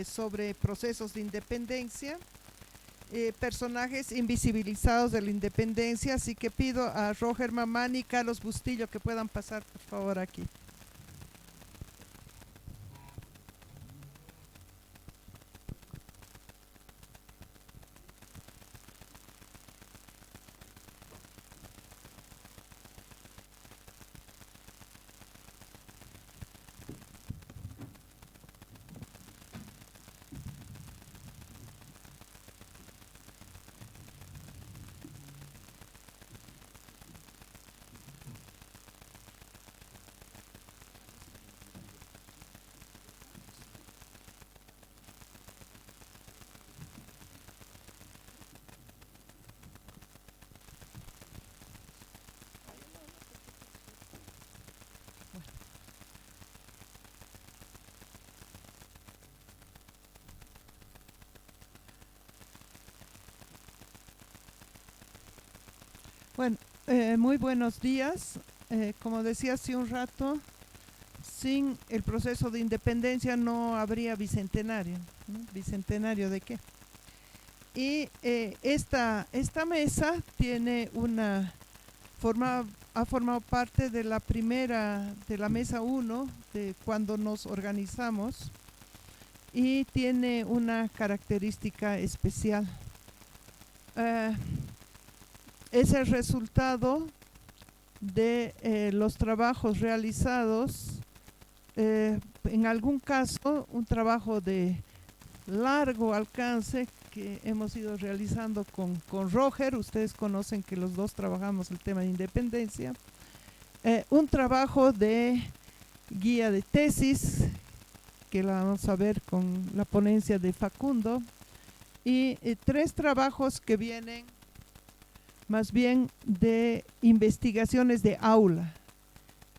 sobre procesos de independencia, personajes invisibilizados de la independencia, así que pido a Roger Mamani y Carlos Bustillo que puedan pasar por favor aquí. Bueno, muy buenos días. Como decía hace un rato, sin el proceso de independencia no habría bicentenario, ¿no? ¿Bicentenario de qué? Y esta mesa tiene ha formado parte de de la mesa 1 de cuando nos organizamos y tiene una característica especial. Es el resultado de los trabajos realizados, en algún caso un trabajo de largo alcance que hemos ido realizando con Roger. Ustedes conocen que los dos trabajamos el tema de independencia, un trabajo de guía de tesis que la vamos a ver con la ponencia de Facundo, y 3 trabajos que vienen más bien de investigaciones de aula,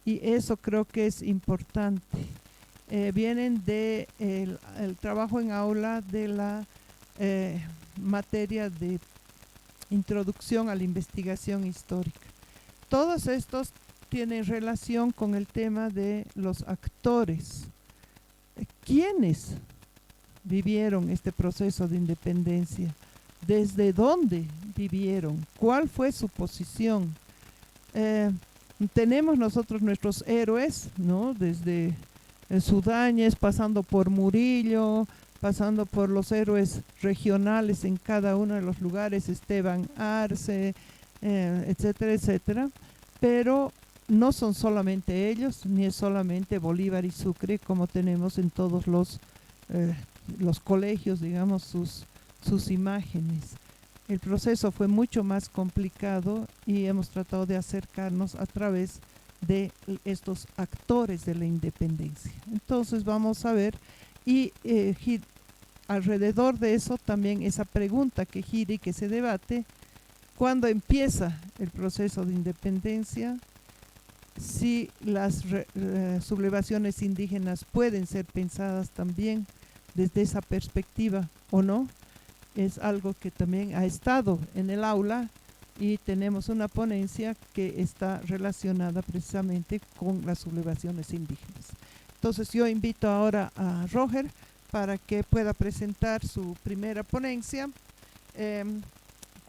y eso creo que es importante. Vienen de el trabajo en aula de la materia de introducción a la investigación histórica. Todos estos tienen relación con el tema de los actores. ¿Quiénes vivieron este proceso de independencia? ¿Desde dónde vivieron? ¿Cuál fue su posición? Tenemos nosotros nuestros héroes, ¿no? Desde Sudáñez, pasando por Murillo, pasando por los héroes regionales en cada uno de los lugares, Esteban Arce, etcétera, etcétera. Pero no son solamente ellos, ni es solamente Bolívar y Sucre, como tenemos en todos los colegios, digamos, sus imágenes. El proceso fue mucho más complicado y hemos tratado de acercarnos a través de estos actores de la independencia. Entonces vamos a ver, y alrededor de eso también esa pregunta que gira y que se debate: ¿cuándo empieza el proceso de independencia? Si las sublevaciones indígenas pueden ser pensadas también desde esa perspectiva o no. Es algo que también ha estado en el aula, y tenemos una ponencia que está relacionada precisamente con las sublevaciones indígenas. Entonces yo invito ahora a Roger para que pueda presentar su primera ponencia,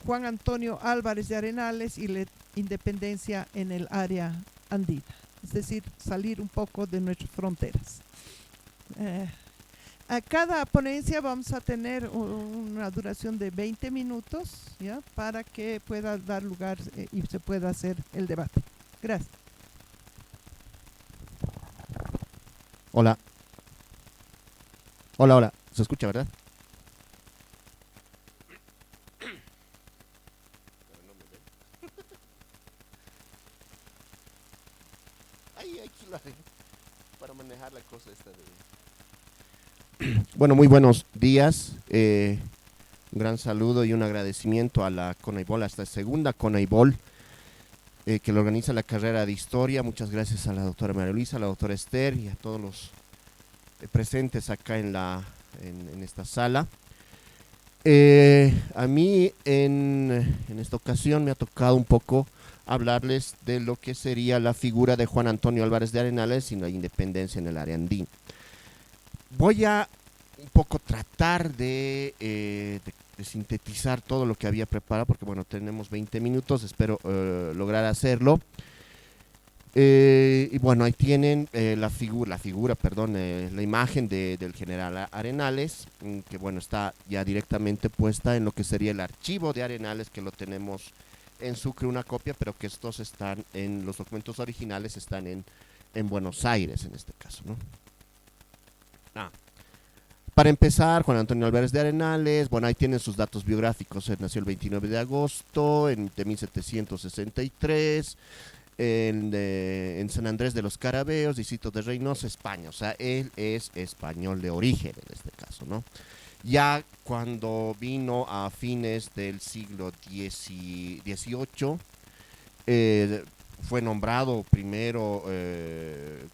Juan Antonio Álvarez de Arenales y la independencia en el área andina, es decir, salir un poco de nuestras fronteras. A cada ponencia vamos a tener una duración de 20 minutos, ¿ya? Para que pueda dar lugar y se pueda hacer el debate. Gracias. Hola. Hola, hola. ¿Se escucha, verdad? Ay, aquí para manejar la cosa esta de... Bueno, muy buenos días. Un gran saludo y un agradecimiento a la CONAIBOL, a esta segunda CONAIBOL que lo organiza la carrera de Historia. Muchas gracias a la doctora María Luisa, a la doctora Esther y a todos los presentes acá en esta sala. A mí en esta ocasión me ha tocado un poco hablarles de lo que sería la figura de Juan Antonio Álvarez de Arenales y la independencia en el área andina. Voy a un poco tratar de sintetizar todo lo que había preparado, porque bueno, tenemos 20 minutos, espero lograr hacerlo. Y bueno, ahí tienen la imagen del general Arenales, que bueno, está ya directamente puesta en lo que sería el archivo de Arenales, que lo tenemos en Sucre una copia, pero que estos están en los documentos originales, están en Buenos Aires en este caso, ¿no? Para empezar, Juan Antonio Álvarez de Arenales, bueno, ahí tienen sus datos biográficos. Él nació el 29 de agosto de 1763 en San Andrés de los Carabeos, distrito de Reynosa, España. O sea, él es español de origen en este caso, ¿no? Ya cuando vino a fines del siglo XVIII, fue nombrado primero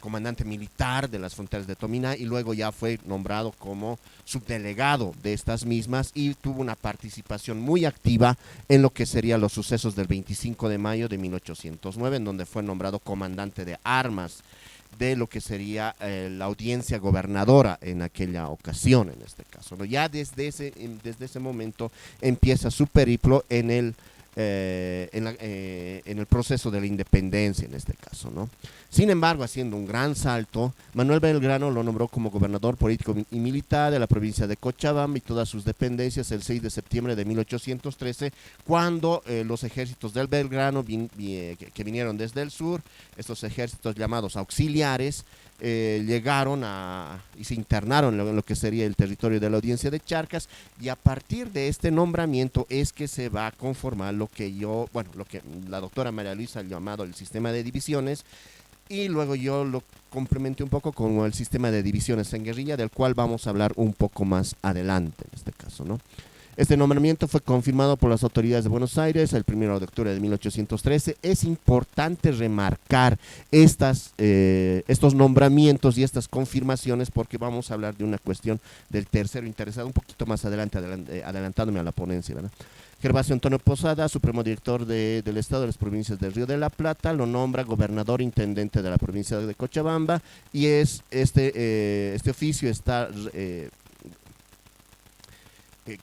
comandante militar de las fronteras de Tomina y luego ya fue nombrado como subdelegado de estas mismas y tuvo una participación muy activa en lo que serían los sucesos del 25 de mayo de 1809, en donde fue nombrado comandante de armas de lo que sería la audiencia gobernadora en aquella ocasión, en este caso, ¿no? Ya desde ese momento empieza su periplo en el proceso de la independencia en este caso, ¿no? Sin embargo, haciendo un gran salto, Manuel Belgrano lo nombró como gobernador político y militar de la provincia de Cochabamba y todas sus dependencias el 6 de septiembre de 1813, cuando los ejércitos del Belgrano que vinieron desde el sur, estos ejércitos llamados auxiliares, llegaron y se internaron en lo que sería el territorio de la audiencia de Charcas, y a partir de este nombramiento es que se va a conformar lo que la doctora María Luisa ha llamado el sistema de divisiones, y luego yo lo complementé un poco con el sistema de divisiones en guerrilla, del cual vamos a hablar un poco más adelante en este caso, ¿no? Este nombramiento fue confirmado por las autoridades de Buenos Aires el 1 de octubre de 1813. Es importante remarcar estos nombramientos y estas confirmaciones porque vamos a hablar de una cuestión del tercero interesado un poquito más adelante, adelantándome a la ponencia, ¿verdad? Gervasio Antonio Posada, Supremo Director del Estado de las Provincias del Río de la Plata, lo nombra gobernador intendente de la provincia de Cochabamba y este oficio está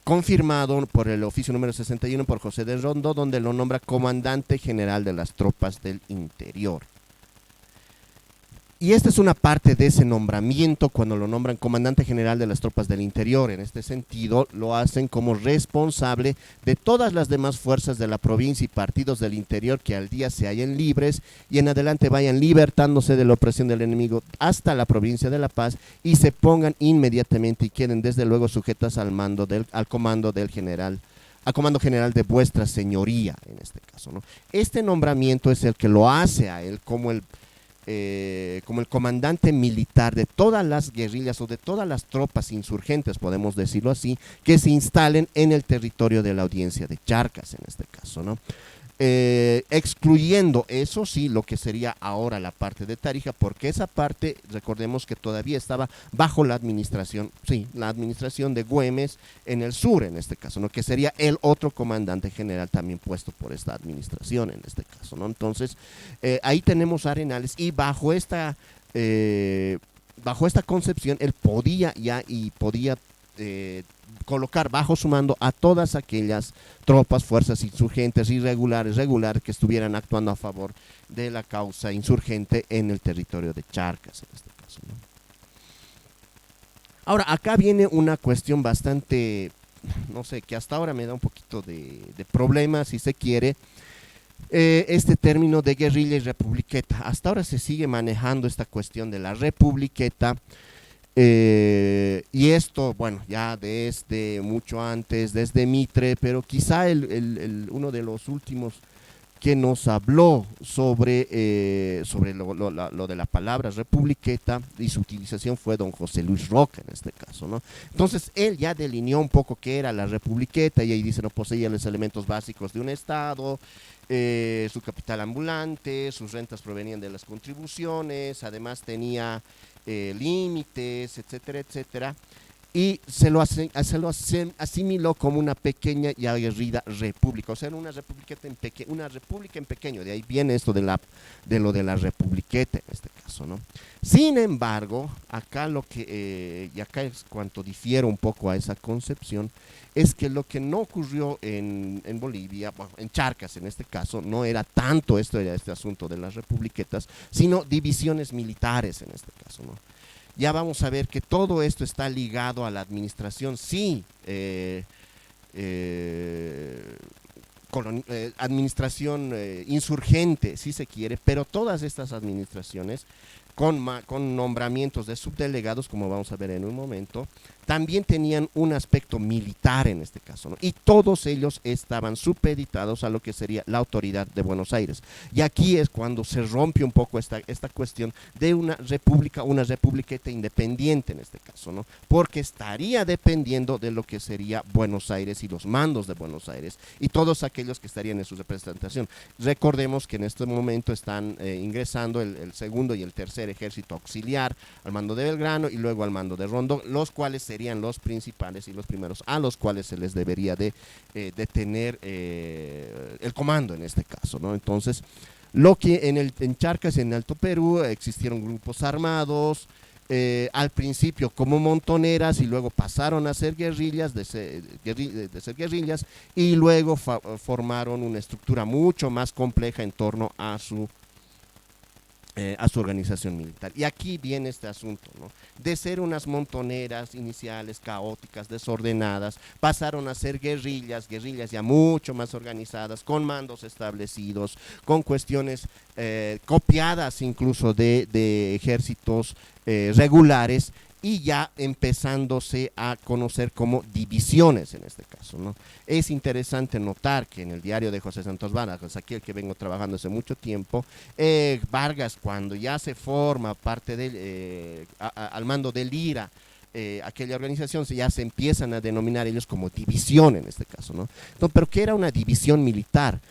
confirmado por el oficio número 61 por José de Rondó, donde lo nombra comandante general de las tropas del interior. Y esta es una parte de ese nombramiento, cuando lo nombran comandante general de las tropas del interior. En este sentido, lo hacen como responsable de todas las demás fuerzas de la provincia y partidos del interior que al día se hallen libres y en adelante vayan libertándose de la opresión del enemigo hasta la provincia de La Paz y se pongan inmediatamente y queden desde luego sujetas al comando general de vuestra señoría, en este caso, ¿no? Este nombramiento es el que lo hace a él como el comandante militar de todas las guerrillas o de todas las tropas insurgentes, podemos decirlo así, que se instalen en el territorio de la audiencia de Charcas, en este caso, ¿no? Excluyendo, eso sí, lo que sería ahora la parte de Tarija, porque esa parte, recordemos que todavía estaba bajo la administración de Güemes en el sur, en este caso, ¿no? Que sería el otro comandante general también puesto por esta administración, en este caso, ¿no? Entonces, ahí tenemos Arenales y bajo esta concepción, él podía colocar bajo su mando a todas aquellas tropas, fuerzas insurgentes regulares que estuvieran actuando a favor de la causa insurgente en el territorio de Charcas, en este caso, ¿no? Ahora, acá viene una cuestión bastante, no sé, que hasta ahora me da un poquito de problema, si se quiere, este término de guerrilla y republiqueta. Hasta ahora se sigue manejando esta cuestión de la republiqueta. Y esto, bueno, ya desde mucho antes, desde Mitre, pero quizá uno de los últimos que nos habló sobre lo de la palabra republiqueta y su utilización fue don José Luis Roca, en este caso, ¿no? Entonces, él ya delineó un poco qué era la republiqueta y ahí dice, no poseía los elementos básicos de un Estado, su capital ambulante, sus rentas provenían de las contribuciones, además tenía límites, etcétera, etcétera. y se lo asimiló como una pequeña y aguerrida república, o sea, una república en pequeño, de ahí viene esto de lo de la republiqueta en este caso, ¿no? Sin embargo, acá y acá es cuanto difiere un poco a esa concepción, es que lo que no ocurrió en Bolivia, bueno, en Charcas en este caso, no era tanto este asunto de las republiquetas, sino divisiones militares en este caso, ¿no? Ya vamos a ver que todo esto está ligado a la administración, sí, administración insurgente, si se quiere, pero todas estas administraciones con nombramientos de subdelegados, como vamos a ver en un momento, también tenían un aspecto militar en este caso, ¿no? Y todos ellos estaban supeditados a lo que sería la autoridad de Buenos Aires. Y aquí es cuando se rompe un poco esta cuestión de una republiqueta independiente en este caso, ¿no? Porque estaría dependiendo de lo que sería Buenos Aires y los mandos de Buenos Aires y todos aquellos que estarían en su representación. Recordemos que en este momento están ingresando el segundo y el tercer ejército auxiliar al mando de Belgrano y luego al mando de Rondón, los cuales serían los principales y los primeros a los cuales se les debería de tener el comando en este caso, ¿no? Entonces, lo que en Charcas, en Alto Perú, existieron grupos armados, al principio como montoneras y luego pasaron a ser guerrillas, de ser guerrillas, y luego formaron una estructura mucho más compleja en torno a su organización militar. Y aquí viene este asunto, ¿no? De ser unas montoneras iniciales, caóticas, desordenadas, pasaron a ser guerrillas ya mucho más organizadas, con mandos establecidos, con cuestiones copiadas incluso de ejércitos regulares, y ya empezándose a conocer como divisiones en este caso, ¿no? Es interesante notar que en el diario de José Santos Vargas, aquí el que vengo trabajando hace mucho tiempo, Vargas, cuando ya se forma parte al mando del IRA, aquella organización, ya se empiezan a denominar ellos como división en este caso, ¿no? Entonces, pero ¿qué era una división militar?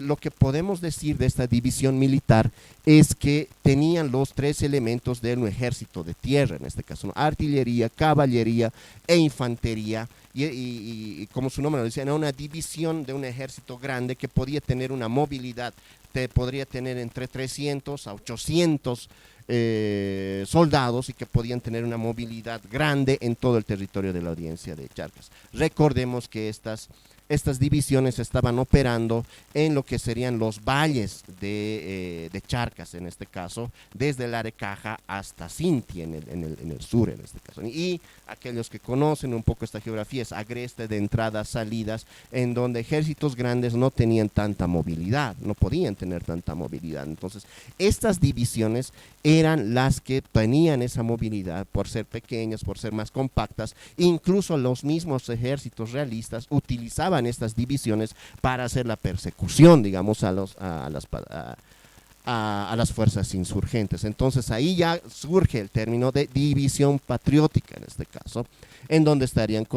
Lo que podemos decir de esta división militar es que tenían los tres elementos de un ejército de tierra, en este caso, ¿no? Artillería, caballería e infantería, y como su nombre lo decía, era una división de un ejército grande que podía tener una movilidad, podría tener entre 300 a 800 soldados, y que podían tener una movilidad grande en todo el territorio de la audiencia de Charcas. Recordemos que estas divisiones estaban operando en lo que serían los valles de Charcas, en este caso, desde el Arecaja hasta Cinti, en el sur, en este caso. Y aquellos que conocen un poco esta geografía, es agreste de entradas, salidas, en donde ejércitos grandes no tenían tanta movilidad, no podían tener tanta movilidad. Entonces, estas divisiones eran las que tenían esa movilidad por ser pequeñas, por ser más compactas. Incluso los mismos ejércitos realistas utilizaban estas divisiones para hacer la persecución, digamos, a las fuerzas insurgentes. Entonces ahí ya surge el término de división patriótica en este caso, en donde estarían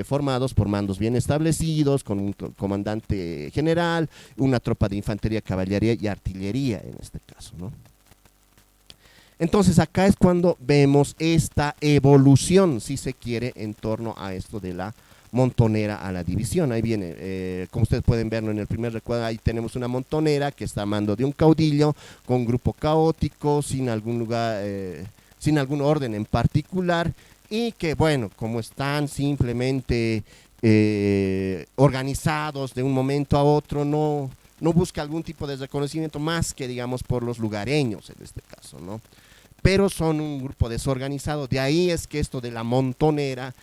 formados por mandos bien establecidos, con un comandante general, una tropa de infantería, caballería y artillería en este caso, ¿no? Entonces acá es cuando vemos esta evolución, si se quiere, en torno a esto de la montonera a la división. Ahí viene, como ustedes pueden verlo en el primer recuadro, ahí tenemos una montonera que está a mando de un caudillo, con un grupo caótico, sin algún lugar, sin algún orden en particular, y que, bueno, como están simplemente organizados de un momento a otro, no busca algún tipo de reconocimiento más que, digamos, por los lugareños en este caso, ¿no? Pero son un grupo desorganizado. De ahí es que esto de la montonera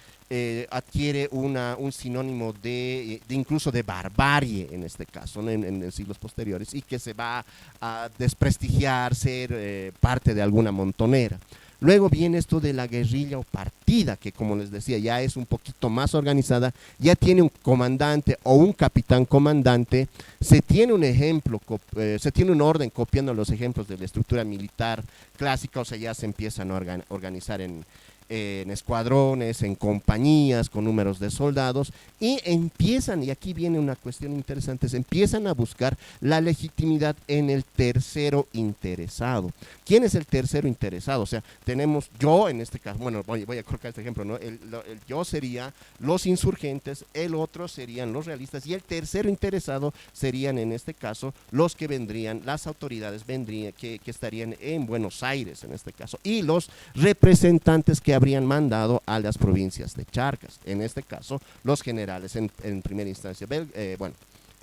adquiere un sinónimo de incluso de barbarie en este caso, ¿no? en siglos posteriores, y que se va a desprestigiar ser parte de alguna montonera. Luego viene esto de la guerrilla o partida, que, como les decía, ya es un poquito más organizada, ya tiene un comandante o un capitán comandante, se tiene un ejemplo, se tiene un orden copiando los ejemplos de la estructura militar clásica, o sea, ya se empiezan a organizar en en escuadrones, en compañías, con números de soldados, y empiezan, y aquí viene una cuestión interesante, se empiezan a buscar la legitimidad en el tercero interesado. ¿Quién es el tercero interesado? O sea, tenemos yo en este caso, bueno, voy a colocar este ejemplo, ¿no? El yo sería los insurgentes, el otro serían los realistas, y el tercero interesado serían en este caso los que vendrían, las autoridades vendrían, que estarían en Buenos Aires en este caso, y los representantes que habrían mandado a las provincias de Charcas, en este caso los generales en primera instancia. Bueno,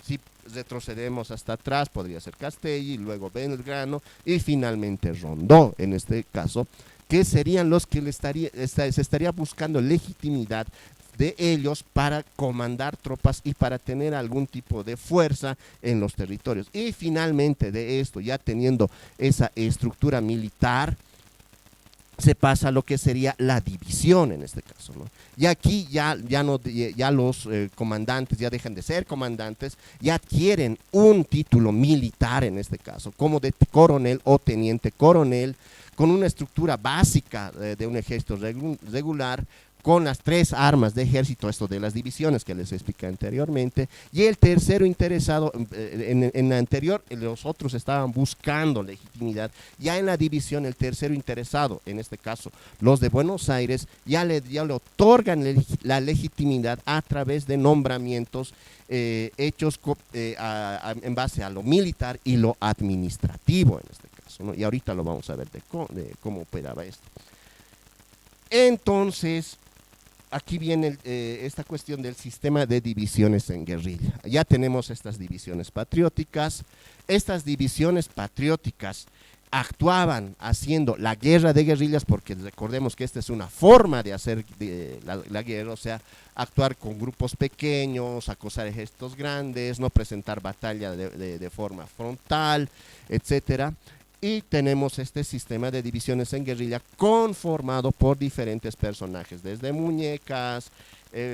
si retrocedemos hasta atrás podría ser Castelli, luego Belgrano y finalmente Rondó en este caso, que serían los que se estaría buscando legitimidad de ellos para comandar tropas y para tener algún tipo de fuerza en los territorios. Y finalmente de esto, ya teniendo esa estructura militar, se pasa a lo que sería la división en este caso, ¿no? Y aquí ya los comandantes ya dejan de ser comandantes, ya adquieren un título militar en este caso, como de coronel o teniente coronel, con una estructura básica de un ejército regular, con las 3 armas de ejército, esto de las divisiones que les expliqué anteriormente, y el tercero interesado, en la anterior los otros estaban buscando legitimidad, ya en la división el tercero interesado, en este caso los de Buenos Aires, ya le otorgan la legitimidad a través de nombramientos hechos en base a lo militar y lo administrativo en este caso, ¿no? Y ahorita lo vamos a ver de cómo operaba esto. Entonces, aquí viene esta cuestión del sistema de divisiones en guerrilla. Ya tenemos estas divisiones patrióticas. Estas divisiones patrióticas actuaban haciendo la guerra de guerrillas, porque recordemos que esta es una forma de hacer la guerra, o sea, actuar con grupos pequeños, acosar ejércitos grandes, no presentar batalla de forma frontal, etcétera. Y tenemos este sistema de divisiones en guerrilla conformado por diferentes personajes, desde Muñecas,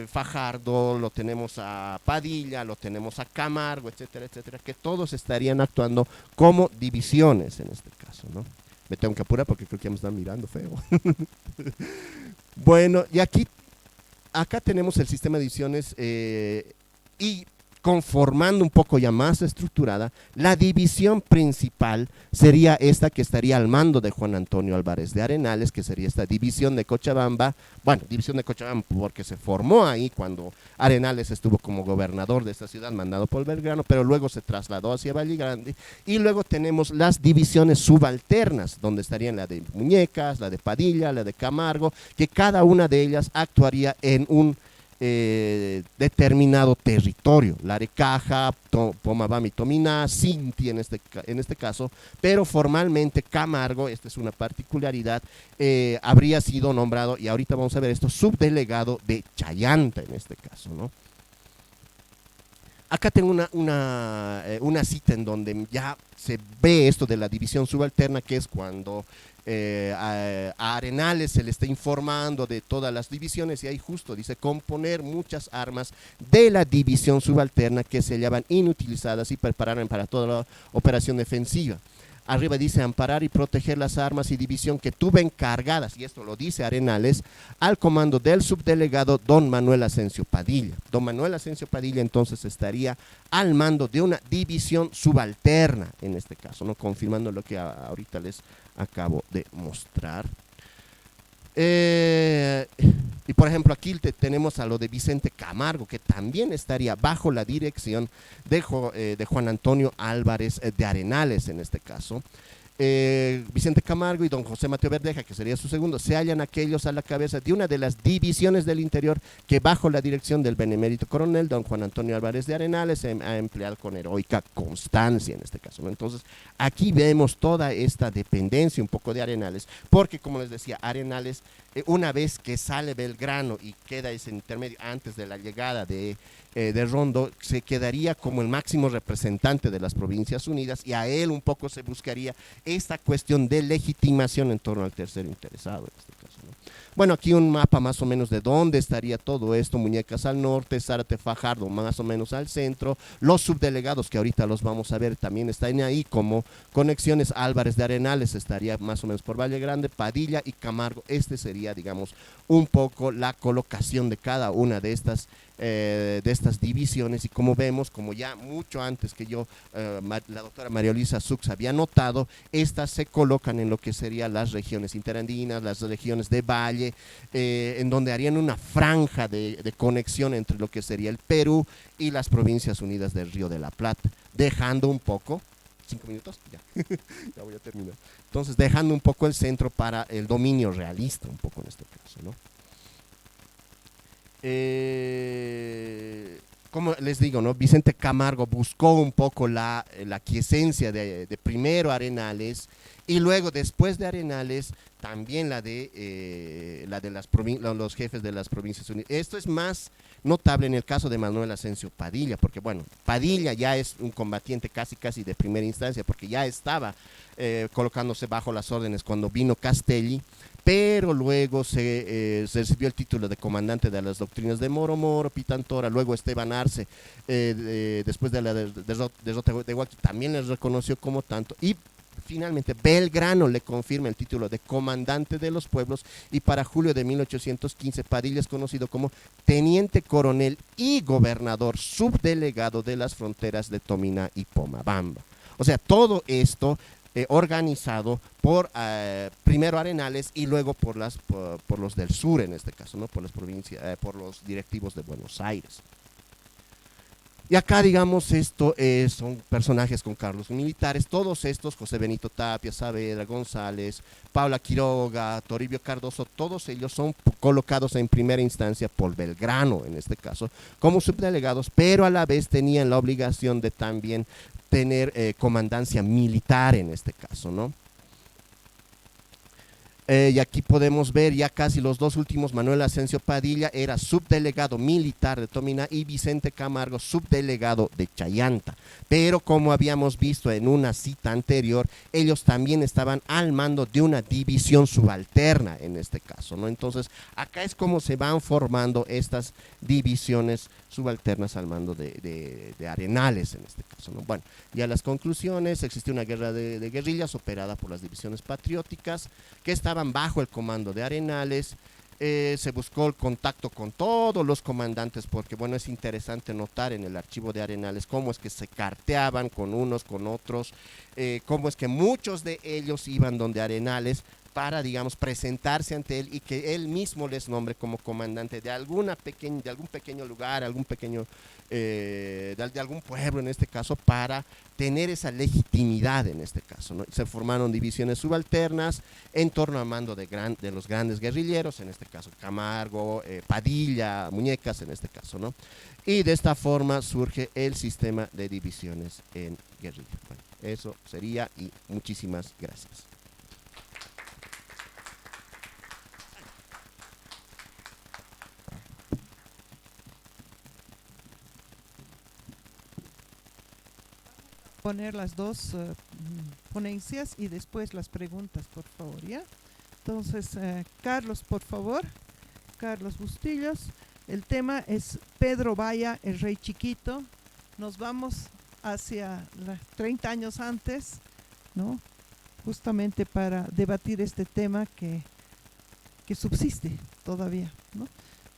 Fajardo, lo tenemos a Padilla, lo tenemos a Camargo, etcétera, etcétera, que todos estarían actuando como divisiones en este caso, ¿no? Me tengo que apurar porque creo que ya me están mirando feo. Bueno, y acá tenemos el sistema de divisiones y conformando un poco ya más estructurada, la división principal sería esta que estaría al mando de Juan Antonio Álvarez de Arenales, que sería esta división de Cochabamba. Bueno, división de Cochabamba porque se formó ahí cuando Arenales estuvo como gobernador de esta ciudad, mandado por Belgrano, pero luego se trasladó hacia Valle Grande. Y luego tenemos las divisiones subalternas, donde estarían la de Muñecas, la de Padilla, la de Camargo, que cada una de ellas actuaría en un determinado territorio, la de Caja, Pomabamba y Tominá, Sinti en este caso, pero formalmente Camargo, esta es una particularidad, habría sido nombrado, y ahorita vamos a ver esto, subdelegado de Chayanta en este caso, ¿no? Acá tengo una cita en donde ya se ve esto de la división subalterna, que es cuando a Arenales se le está informando de todas las divisiones, y ahí justo dice componer muchas armas de la división subalterna que se hallaban inutilizadas y prepararan para toda la operación defensiva. Arriba dice amparar y proteger las armas y división que tuve encargadas, y esto lo dice Arenales, al comando del subdelegado don Manuel Asensio Padilla. Don Manuel Asensio Padilla entonces estaría al mando de una división subalterna en este caso, ¿no? Confirmando lo que ahorita les acabo de mostrar. Y por ejemplo aquí tenemos a lo de Vicente Camargo, que también estaría bajo la dirección de Juan Antonio Álvarez de Arenales en este caso. Vicente Camargo y don José Mateo Verdeja, que sería su segundo, se hallan aquellos a la cabeza de una de las divisiones del interior que bajo la dirección del benemérito coronel don Juan Antonio Álvarez de Arenales se ha empleado con heroica constancia en este caso, ¿no? Entonces aquí vemos toda esta dependencia un poco de Arenales, porque como les decía, Arenales una vez que sale Belgrano y queda ese intermedio antes de la llegada de Rondó, se quedaría como el máximo representante de las Provincias Unidas, y a él un poco se buscaría esta cuestión de legitimación en torno al tercero interesado en este caso, ¿no? Bueno, aquí un mapa más o menos de dónde estaría todo esto: Muñecas al norte, Zárate, Fajardo más o menos al centro, los subdelegados que ahorita los vamos a ver también están ahí como conexiones. Álvarez de Arenales estaría más o menos por Valle Grande, Padilla y Camargo. Este sería, digamos, un poco la colocación de cada una de estas divisiones. Y como vemos, como ya mucho antes que yo, la doctora María Luisa Sux había notado, estas se colocan en lo que serían las regiones interandinas, las regiones de valle, en donde harían una franja de conexión entre lo que sería el Perú y las provincias unidas del Río de la Plata, dejando un poco, 5 minutos, ya, ya voy a terminar. Entonces, dejando un poco el centro para el dominio realista, un poco en este caso, ¿no? Como les digo, ¿no? Vicente Camargo buscó un poco la quiesencia de primero Arenales, y luego, después de Arenales, también la de los jefes de las provincias unidas. Esto es más notable en el caso de Manuel Asensio Padilla, porque bueno, Padilla ya es un combatiente casi de primera instancia, porque ya estaba colocándose bajo las órdenes cuando vino Castelli, pero luego se recibió el título de comandante de las doctrinas de Moro Moro, Pitantora. Luego Esteban Arce, después de la derrota de Huaqui, también les reconoció como tanto, y finalmente Belgrano le confirma el título de comandante de los pueblos, y para julio de 1815 Padilla es conocido como teniente coronel y gobernador subdelegado de las fronteras de Tomina y Pomabamba. O sea, todo esto organizado por primero Arenales y luego por los del sur, en este caso, ¿no? Por las provincias, por los directivos de Buenos Aires. Y acá, digamos, esto son personajes con cargos militares, todos estos: José Benito Tapia, Saavedra, González, Paula Quiroga, Toribio Cardoso. Todos ellos son colocados en primera instancia por Belgrano, en este caso, como subdelegados, pero a la vez tenían la obligación de también tener comandancia militar, en este caso, ¿no? Y aquí podemos ver ya casi los dos últimos. Manuel Asensio Padilla era subdelegado militar de Tomina, y Vicente Camargo subdelegado de Chayanta. Pero como habíamos visto en una cita anterior, ellos también estaban al mando de una división subalterna, en este caso, ¿no? Entonces, acá es como se van formando estas divisiones subalternas al mando de Arenales, en este caso, ¿no? Bueno, ya las conclusiones: existió una guerra de guerrillas operada por las divisiones patrióticas que estaban bajo el comando de Arenales. Se buscó el contacto con todos los comandantes, porque bueno, es interesante notar en el archivo de Arenales cómo es que se carteaban con unos, con otros, cómo es que muchos de ellos iban donde Arenales para, digamos, presentarse ante él y que él mismo les nombre como comandante de algún pequeño lugar, de algún pueblo, en este caso, para tener esa legitimidad, en este caso, ¿no? Se formaron divisiones subalternas en torno al mando de los grandes guerrilleros, en este caso Camargo, Padilla, Muñecas, en este caso, ¿no? Y de esta forma surge el sistema de divisiones en guerrilla. Bueno, eso sería, y muchísimas gracias. Poner las dos ponencias y después las preguntas, por favor, ¿ya? Entonces, Carlos, por favor, Carlos Bustillos. El tema es Pedro Vaya, el rey chiquito. Nos vamos hacia 30 años antes, ¿no? Justamente para debatir este tema que subsiste todavía, ¿no?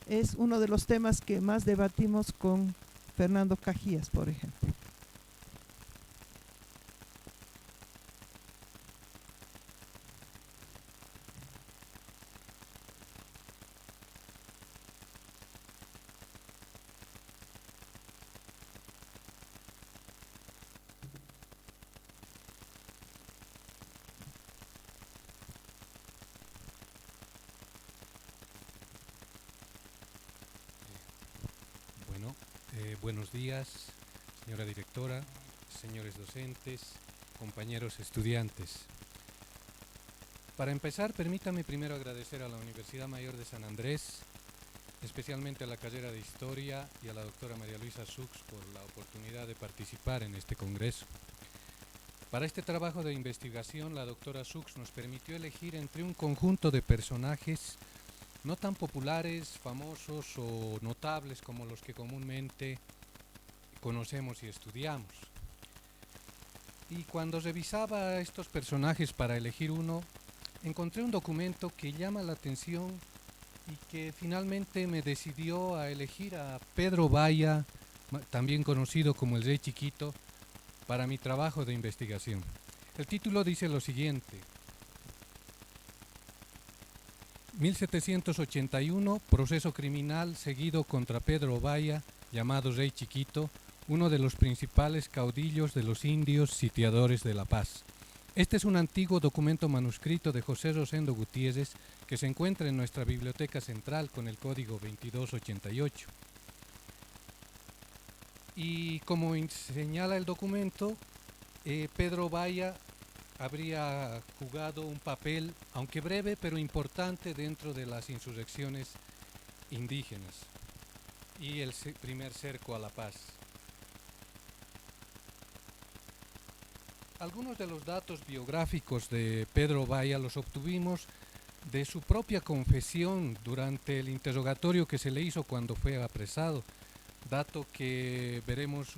Es uno de los temas que más debatimos con Fernando Cajías, por ejemplo. Buenos días, señora directora, señores docentes, compañeros estudiantes. Para empezar, permítame primero agradecer a la Universidad Mayor de San Andrés, especialmente a la carrera de Historia y a la doctora María Luisa Sux por la oportunidad de participar en este congreso. Para este trabajo de investigación, la doctora Sux nos permitió elegir entre un conjunto de personajes no tan populares, famosos o notables como los que comúnmente conocemos y estudiamos. Y cuando revisaba a estos personajes para elegir uno, encontré un documento que llama la atención y que finalmente me decidió a elegir a Pedro Baya, también conocido como el Rey Chiquito, para mi trabajo de investigación. El título dice lo siguiente: 1781, proceso criminal seguido contra Pedro Baya, llamado Rey Chiquito, uno de los principales caudillos de los indios sitiadores de La Paz. Este es un antiguo documento manuscrito de José Rosendo Gutiérrez que se encuentra en nuestra biblioteca central con el código 2288. Y como señala el documento, Pedro Baya habría jugado un papel, aunque breve, pero importante dentro de las insurrecciones indígenas y el primer cerco a La Paz. Algunos de los datos biográficos de Pedro Baya los obtuvimos de su propia confesión durante el interrogatorio que se le hizo cuando fue apresado, dato que veremos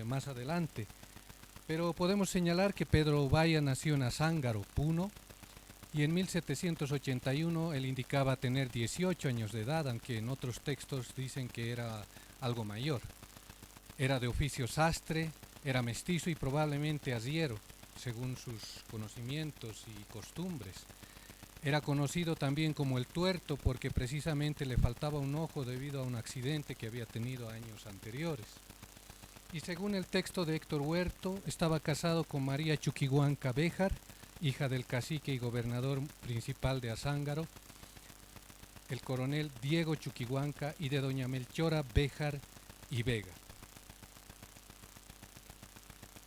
más adelante. Pero podemos señalar que Pedro Baya nació en Azángaro, Puno, y en 1781 él indicaba tener 18 años de edad, aunque en otros textos dicen que era algo mayor. Era de oficio sastre, era mestizo y probablemente arriero, según sus conocimientos y costumbres. Era conocido también como el Tuerto porque precisamente le faltaba un ojo debido a un accidente que había tenido años anteriores. Y según el texto de Héctor Huerto, estaba casado con María Chuquihuanca Béjar, hija del cacique y gobernador principal de Azángaro, el coronel Diego Chuquihuanca, y de doña Melchora Béjar y Vega.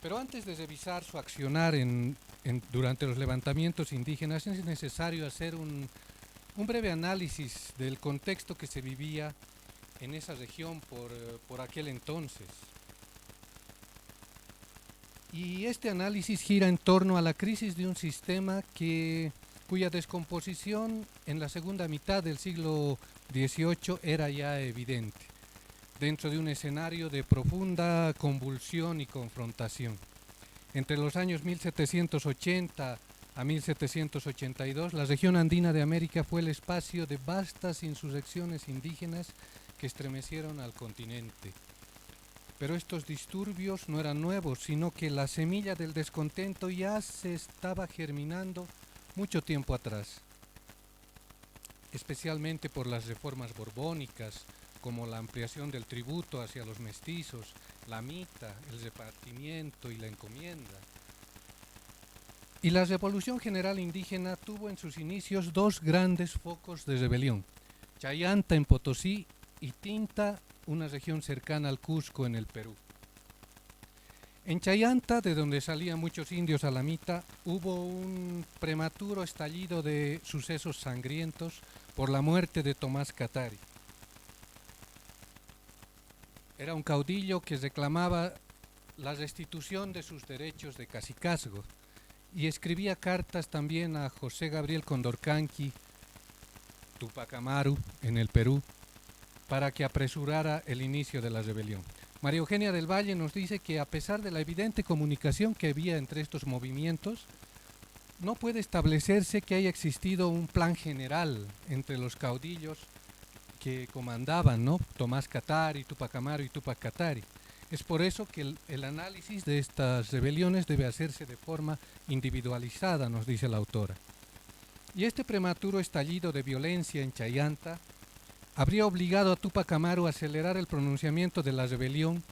Pero antes de revisar su accionar durante los levantamientos indígenas, es necesario hacer un breve análisis del contexto que se vivía en esa región por aquel entonces. Y este análisis gira en torno a la crisis de un sistema cuya descomposición en la segunda mitad del siglo XVIII era ya evidente, dentro de un escenario de profunda convulsión y confrontación. Entre los años 1780 a 1782, la región andina de América fue el espacio de vastas insurrecciones indígenas que estremecieron al continente. Pero estos disturbios no eran nuevos, sino que la semilla del descontento ya se estaba germinando mucho tiempo atrás, especialmente por las reformas borbónicas, como la ampliación del tributo hacia los mestizos, la mita, el repartimiento y la encomienda. Y la Revolución General Indígena tuvo en sus inicios dos grandes focos de rebelión: Chayanta en Potosí y Tinta, una región cercana al Cusco en el Perú. En Chayanta, de donde salían muchos indios a la mita, hubo un prematuro estallido de sucesos sangrientos por la muerte de Tomás Catari. Era un caudillo que reclamaba la restitución de sus derechos de cacicazgo y escribía cartas también a José Gabriel Condorcanqui, Tupac Amaru, en el Perú, para que apresurara el inicio de la rebelión. María Eugenia del Valle nos dice que a pesar de la evidente comunicación que había entre estos movimientos, no puede establecerse que haya existido un plan general entre los caudillos que comandaban, ¿no? Tomás Catari, Tupac Amaru y Tupac Katari. Es por eso que el análisis de estas rebeliones debe hacerse de forma individualizada, nos dice la autora. Y este prematuro estallido de violencia en Chayanta habría obligado a Tupac Amaru a acelerar el pronunciamiento de la rebelión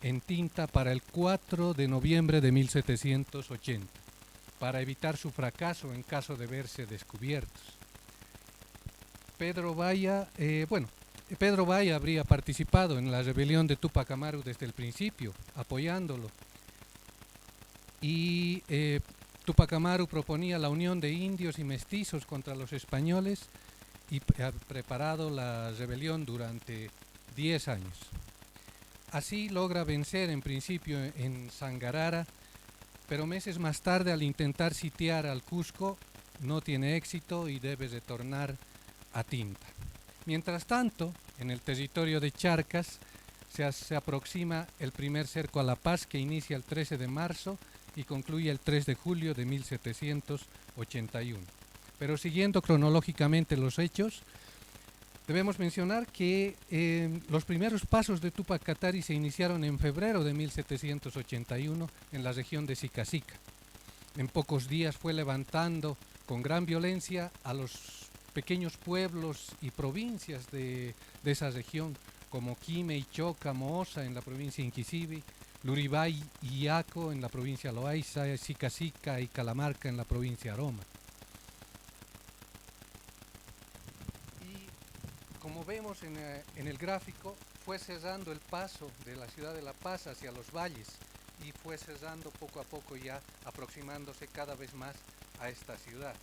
en Tinta para el 4 de noviembre de 1780, para evitar su fracaso en caso de verse descubiertos. Pedro Baya habría participado en la rebelión de Tupac Amaru desde el principio, apoyándolo. Y Tupac Amaru proponía la unión de indios y mestizos contra los españoles y ha preparado la rebelión durante 10 años. Así logra vencer en principio en Sangarara, pero meses más tarde, al intentar sitiar al Cusco, no tiene éxito y debe retornar a tinta. Mientras tanto, en el territorio de Charcas se aproxima el primer cerco a La Paz, que inicia el 13 de marzo y concluye el 3 de julio de 1781. Pero siguiendo cronológicamente los hechos, debemos mencionar que los primeros pasos de Túpac Katari se iniciaron en febrero de 1781 en la región de Sicacica. En pocos días fue levantando con gran violencia a los pequeños pueblos y provincias de esa región, como Quime y Choca, Moosa en la provincia de Inquisibi, Luribay y Iaco en la provincia de Loaiza, Sicacica y Calamarca en la provincia de Aroma. Y como vemos en el gráfico, fue cerrando el paso de la ciudad de La Paz hacia los valles y fue cerrando poco a poco, ya aproximándose cada vez más a esta ciudad.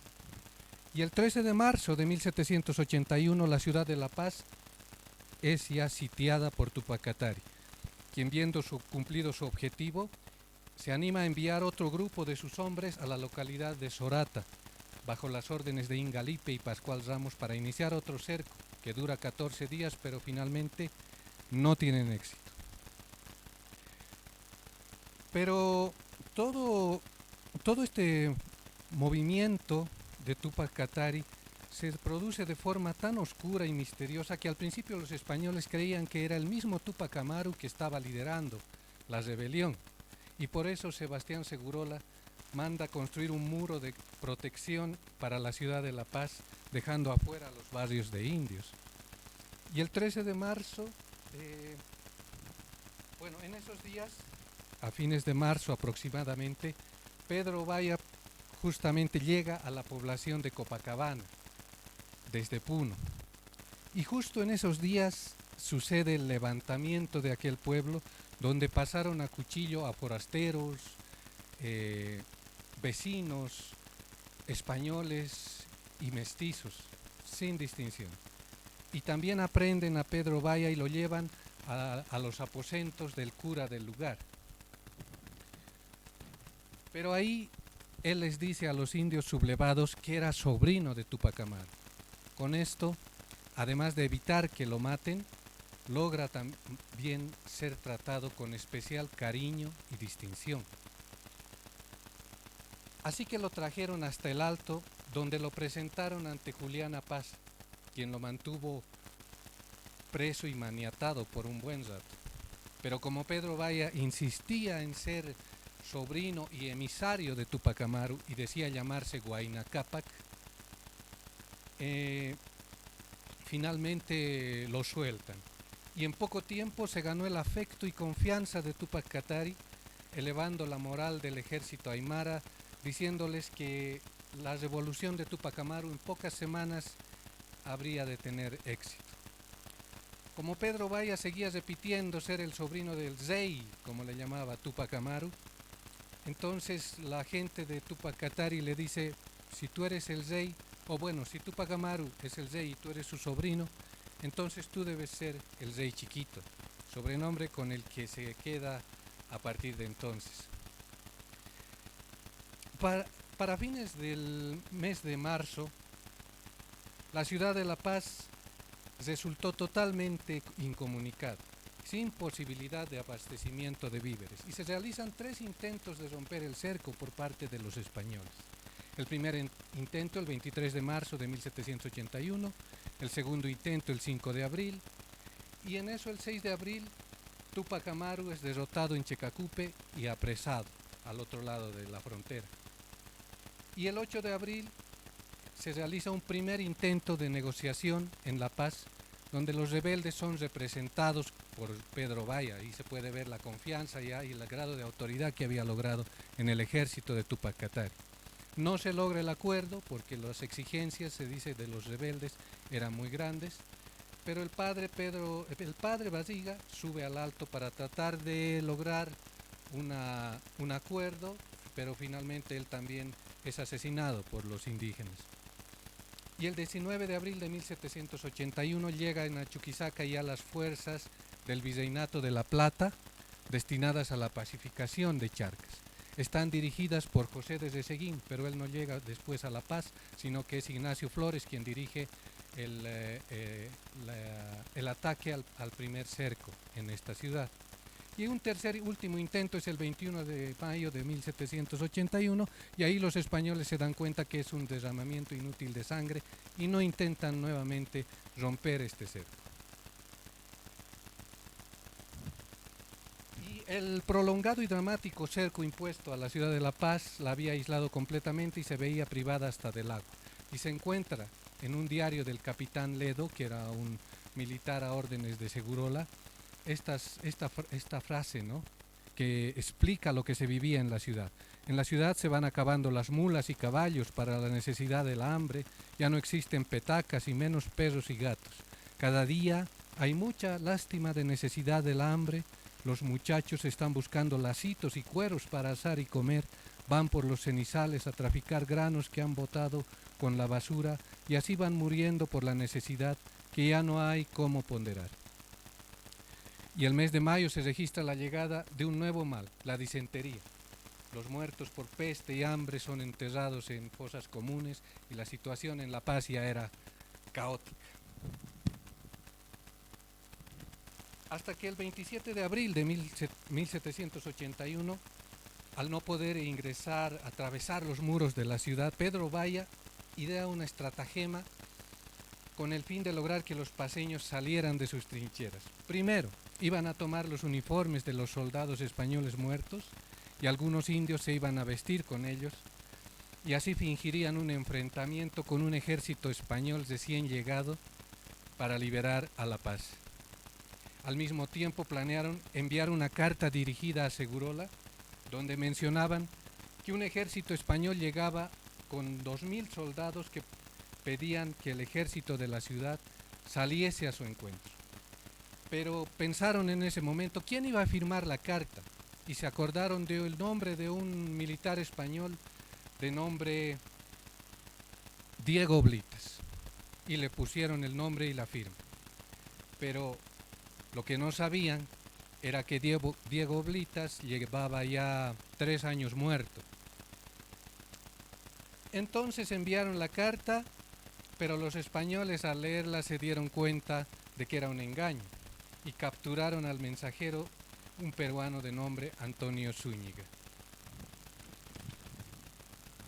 Y el 13 de marzo de 1781 la ciudad de La Paz es ya sitiada por Túpac Katari, quien, viendo cumplido su objetivo, se anima a enviar otro grupo de sus hombres a la localidad de Sorata, bajo las órdenes de Ingalipe y Pascual Ramos, para iniciar otro cerco que dura 14 días, pero finalmente no tienen éxito. Pero todo este movimiento de Túpac Katari se produce de forma tan oscura y misteriosa que al principio los españoles creían que era el mismo Túpac Amaru que estaba liderando la rebelión, y por eso Sebastián Segurola manda construir un muro de protección para la ciudad de La Paz, dejando afuera los barrios de indios. Y el 13 de marzo, en esos días, a fines de marzo aproximadamente, Pedro Vaya justamente llega a la población de Copacabana, desde Puno. Y justo en esos días sucede el levantamiento de aquel pueblo, donde pasaron a cuchillo a forasteros, vecinos, españoles y mestizos, sin distinción. Y también aprenden a Pedro Vaya y lo llevan a los aposentos del cura del lugar. Pero ahí él les dice a los indios sublevados que era sobrino de Túpac Amaru. Con esto, además de evitar que lo maten, logra también ser tratado con especial cariño y distinción. Así que lo trajeron hasta el Alto, donde lo presentaron ante Juliana Paz, quien lo mantuvo preso y maniatado por un buen rato. Pero como Pedro Vaya insistía en ser sobrino y emisario de Túpac Amaru y decía llamarse Huayna Cápac, finalmente lo sueltan. Y en poco tiempo se ganó el afecto y confianza de Túpac Katari, elevando la moral del ejército aymara, diciéndoles que la revolución de Túpac Amaru en pocas semanas habría de tener éxito. Como Pedro Vaya seguía repitiendo ser el sobrino del rey, como le llamaba Túpac Amaru, entonces la gente de Túpac Katari le dice: si tú eres el rey, si Túpac Amaru es el rey y tú eres su sobrino, entonces tú debes ser el rey chiquito, sobrenombre con el que se queda a partir de entonces. Para fines del mes de marzo, la ciudad de La Paz resultó totalmente incomunicada, sin posibilidad de abastecimiento de víveres, y se realizan 3 intentos de romper el cerco por parte de los españoles. El primer intento el 23 de marzo de 1781, el segundo intento el 5 de abril, y en eso el 6 de abril Túpac Amaru es derrotado en Checacupe y apresado al otro lado de la frontera. Y el 8 de abril se realiza un primer intento de negociación en La Paz, donde los rebeldes son representados por Pedro Vaya, y se puede ver la confianza ya y el grado de autoridad que había logrado en el ejército de Túpac Katari. No se logra el acuerdo porque las exigencias, se dice, de los rebeldes eran muy grandes, pero el padre Barriga sube al Alto para tratar de lograr un acuerdo, pero finalmente él también es asesinado por los indígenas. Y el 19 de abril de 1781 llegan a Chuquisaca ya las fuerzas del Virreinato de La Plata, destinadas a la pacificación de Charcas. Están dirigidas por José de Reseguín, pero él no llega después a La Paz, sino que es Ignacio Flores quien dirige el ataque al primer cerco en esta ciudad. Y un tercer y último intento es el 21 de mayo de 1781, y ahí los españoles se dan cuenta que es un derramamiento inútil de sangre y no intentan nuevamente romper este cerco. Y el prolongado y dramático cerco impuesto a la ciudad de La Paz la había aislado completamente y se veía privada hasta del agua. Y se encuentra en un diario del capitán Ledo, que era un militar a órdenes de Segurola, esta frase, ¿no?, que explica lo que se vivía en la ciudad. En la ciudad se van acabando las mulas y caballos para la necesidad del hambre, ya no existen petacas y menos perros y gatos. Cada día hay mucha lástima de necesidad del hambre, los muchachos están buscando lacitos y cueros para asar y comer, van por los cenizales a traficar granos que han botado con la basura y así van muriendo por la necesidad que ya no hay cómo ponderar. Y el mes de mayo se registra la llegada de un nuevo mal, la disentería. Los muertos por peste y hambre son enterrados en fosas comunes y la situación en La Paz ya era caótica. Hasta que el 27 de abril de 1781, al no poder ingresar, atravesar los muros de la ciudad, Pedro Vaya idea una estratagema con el fin de lograr que los paceños salieran de sus trincheras. Primero, iban a tomar los uniformes de los soldados españoles muertos y algunos indios se iban a vestir con ellos y así fingirían un enfrentamiento con un ejército español recién llegado para liberar a La Paz. Al mismo tiempo planearon enviar una carta dirigida a Segurola donde mencionaban que un ejército español llegaba con 2000 soldados que pedían que el ejército de la ciudad saliese a su encuentro. Pero pensaron en ese momento quién iba a firmar la carta y se acordaron del nombre de un militar español de nombre Diego Blitas y le pusieron el nombre y la firma. Pero lo que no sabían era que Diego Blitas llevaba ya 3 años muerto. Entonces enviaron la carta, pero los españoles al leerla se dieron cuenta de que era un engaño y capturaron al mensajero, un peruano de nombre Antonio Zúñiga.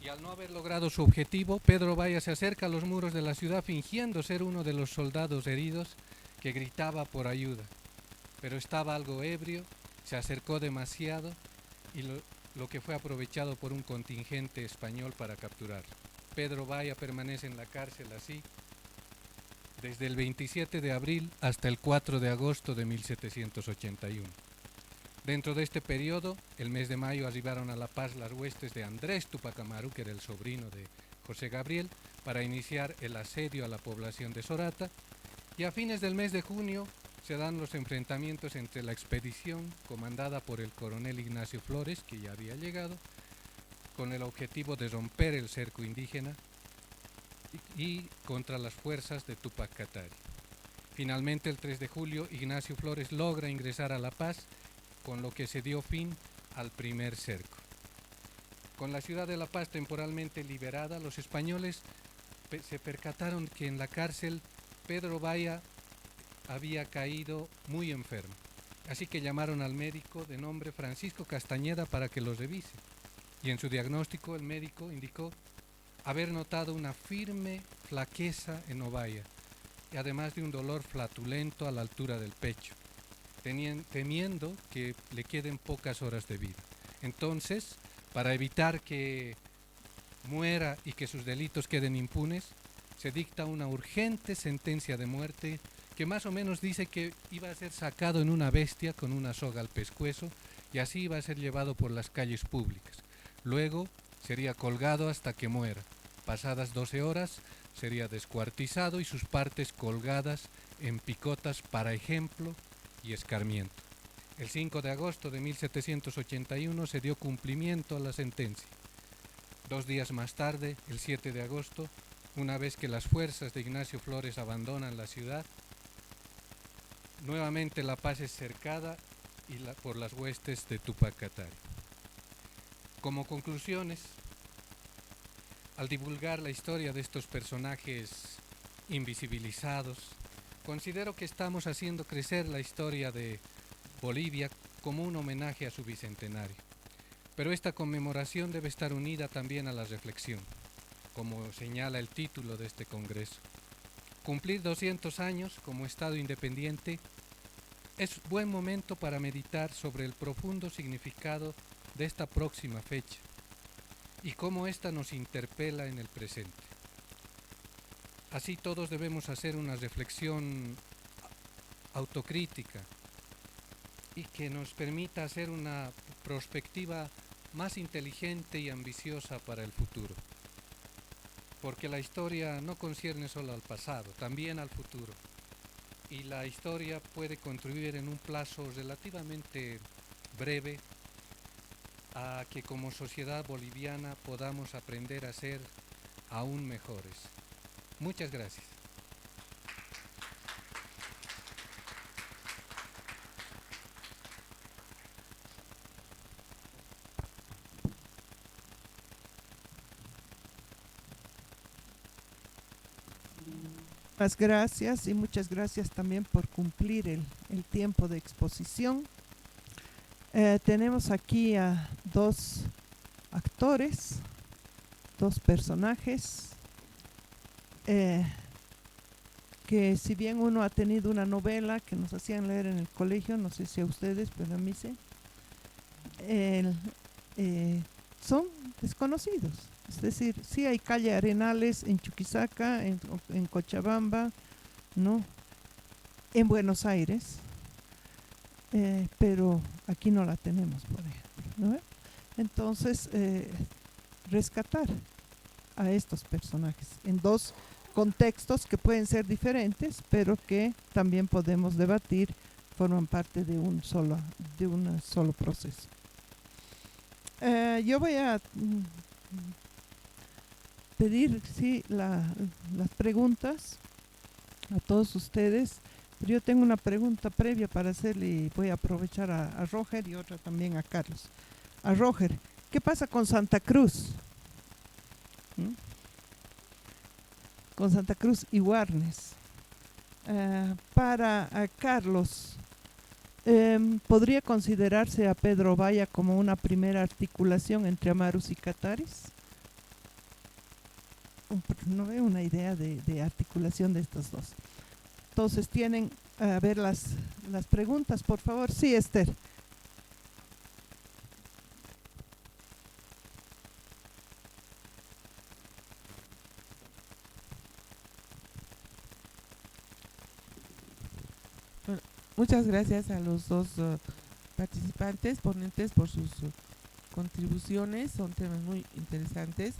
Y al no haber logrado su objetivo, Pedro Vaya se acerca a los muros de la ciudad fingiendo ser uno de los soldados heridos que gritaba por ayuda. Pero estaba algo ebrio, se acercó demasiado y lo que fue aprovechado por un contingente español para capturarlo. Pedro Vaya permanece en la cárcel así desde el 27 de abril hasta el 4 de agosto de 1781. Dentro de este periodo, el mes de mayo, arribaron a La Paz las huestes de Andrés Tupac Amaru, que era el sobrino de José Gabriel, para iniciar el asedio a la población de Sorata, y a fines del mes de junio se dan los enfrentamientos entre la expedición comandada por el coronel Ignacio Flores, que ya había llegado, con el objetivo de romper el cerco indígena y contra las fuerzas de Túpac Katari. Finalmente, el 3 de julio, Ignacio Flores logra ingresar a La Paz, con lo que se dio fin al primer cerco. Con la ciudad de La Paz temporalmente liberada, los españoles se percataron que en la cárcel Pedro Vaya había caído muy enfermo, así que llamaron al médico de nombre Francisco Castañeda para que lo revise. Y en su diagnóstico el médico indicó haber notado una firme flaqueza en Ovaya, y además de un dolor flatulento a la altura del pecho, temiendo que le queden pocas horas de vida. Entonces, para evitar que muera y que sus delitos queden impunes, se dicta una urgente sentencia de muerte que más o menos dice que iba a ser sacado en una bestia con una soga al pescuezo y así iba a ser llevado por las calles públicas. Luego sería colgado hasta que muera. Pasadas 12 horas sería descuartizado y sus partes colgadas en picotas para ejemplo y escarmiento. El 5 de agosto de 1781 se dio cumplimiento a la sentencia. 2 días más tarde, el 7 de agosto, una vez que las fuerzas de Ignacio Flores abandonan la ciudad, nuevamente La Paz es cercada por las huestes de Túpac Katari. Como conclusiones, al divulgar la historia de estos personajes invisibilizados. Considero que estamos haciendo crecer la historia de Bolivia como un homenaje a su bicentenario. Pero esta conmemoración debe estar unida también a la reflexión, como señala el título de este congreso. Cumplir 200 años como Estado independiente es buen momento para meditar sobre el profundo significado de esta próxima fecha y cómo ésta nos interpela en el presente. Así todos debemos hacer una reflexión autocrítica y que nos permita hacer una perspectiva más inteligente y ambiciosa para el futuro. Porque la historia no concierne solo al pasado, también al futuro. Y la historia puede contribuir en un plazo relativamente breve a que como sociedad boliviana podamos aprender a ser aún mejores. Muchas gracias. Muchas gracias y muchas gracias también por cumplir el tiempo de exposición. Tenemos aquí a dos actores, dos personajes, que si bien uno ha tenido una novela que nos hacían leer en el colegio, no sé si a ustedes, pero a mí sí, son desconocidos. Es decir, sí hay calle Arenales en Chuquisaca, en Cochabamba, ¿no? En Buenos Aires, pero aquí no la tenemos, por ejemplo, ¿no? Entonces, rescatar a estos personajes en dos contextos que pueden ser diferentes, pero que también podemos debatir, forman parte de un solo proceso. Yo voy a pedir las preguntas a todos ustedes, pero yo tengo una pregunta previa para hacerle y voy a aprovechar a Roger y otra también a Carlos. A Roger, ¿qué pasa con Santa Cruz? Con Santa Cruz y Warnes. Para Carlos, ¿podría considerarse a Pedro Valle como una primera articulación entre Amarus y Cataris? No veo una idea de articulación de estos dos. Entonces tienen a ver las preguntas, por favor. Sí, Esther. Bueno, muchas gracias a los dos participantes, ponentes, por sus contribuciones. Son temas muy interesantes.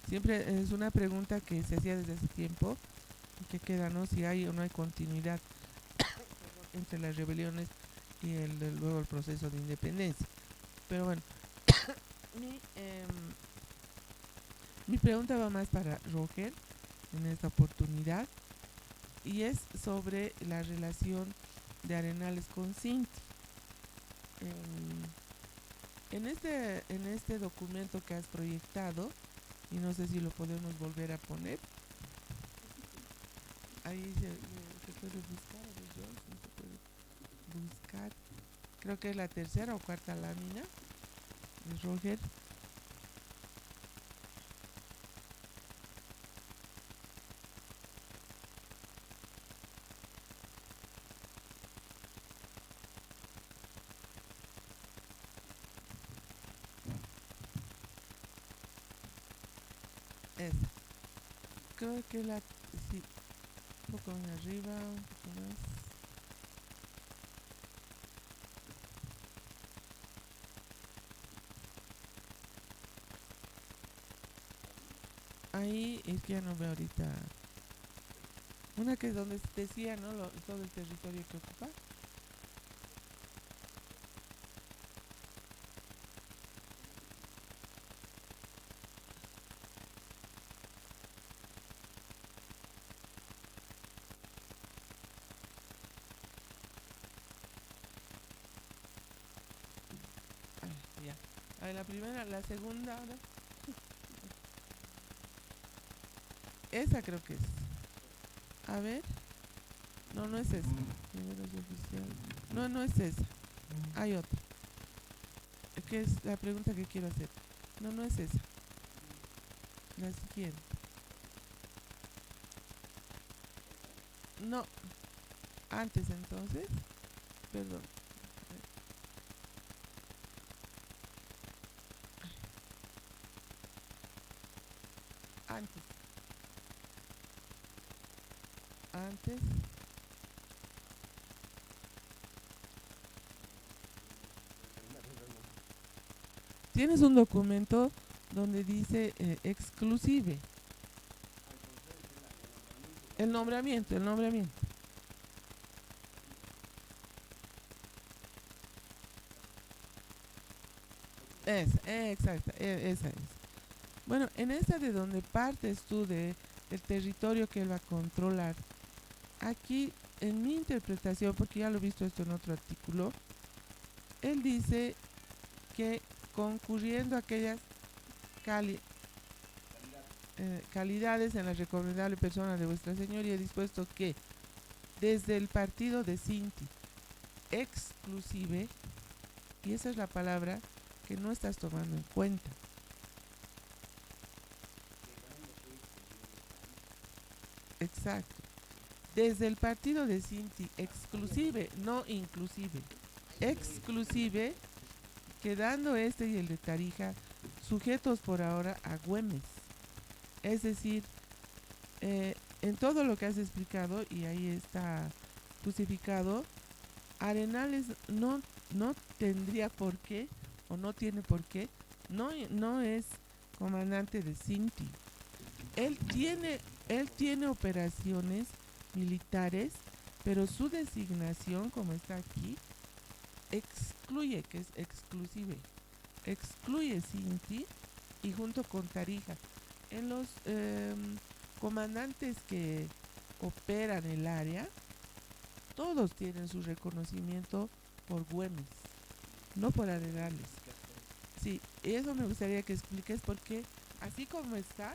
Siempre es una pregunta que se hacía desde hace tiempo, que queda, ¿no? Si hay o no hay continuidad entre las rebeliones y luego el proceso de independencia. Pero bueno, mi pregunta va más para Roger en esta oportunidad, y es sobre la relación de Arenales con Cinti. En este documento que has proyectado, y no sé si lo podemos volver a poner, ahí se puede buscar, a ver, George, ¿no se puede buscar? Creo que es la tercera o cuarta lámina de Roger. Esa. Creo que sí, un poco más arriba, un poco más. Ahí es que ya no veo ahorita. Una que es donde decía, ¿no? Todo el territorio que ocupa. Ya. A ver, la primera, la segunda ahora. Esa creo que es. A ver. No, no es esa. Primeros oficiales. No, no es esa. Hay otra. Que es la pregunta que quiero hacer. No, no es esa. La siguiente. No. Antes entonces. Perdón. Antes. Antes. Tienes un documento donde dice exclusive. El nombramiento. Exacto, esa es. Bueno, en esta de donde partes tú del territorio que él va a controlar, aquí en mi interpretación, porque ya lo he visto esto en otro artículo, él dice que concurriendo aquellas calidades en la recomendable persona de vuestra señoría, he dispuesto que desde el partido de Sinti, exclusive, y esa es la palabra que no estás tomando en cuenta. Exacto. Desde el partido de Sinti, exclusive, no inclusive, exclusive, quedando este y el de Tarija sujetos por ahora a Güemes. Es decir, en todo lo que has explicado, y ahí está justificado, Arenales no tendría por qué, o no tiene por qué, no es comandante de Sinti. Él tiene operaciones militares, pero su designación, como está aquí, excluye, que es exclusive, excluye Sinti y junto con Tarija. En los comandantes que operan el área, todos tienen su reconocimiento por Güemes, no por Arenales. Sí, eso me gustaría que expliques porque así como está,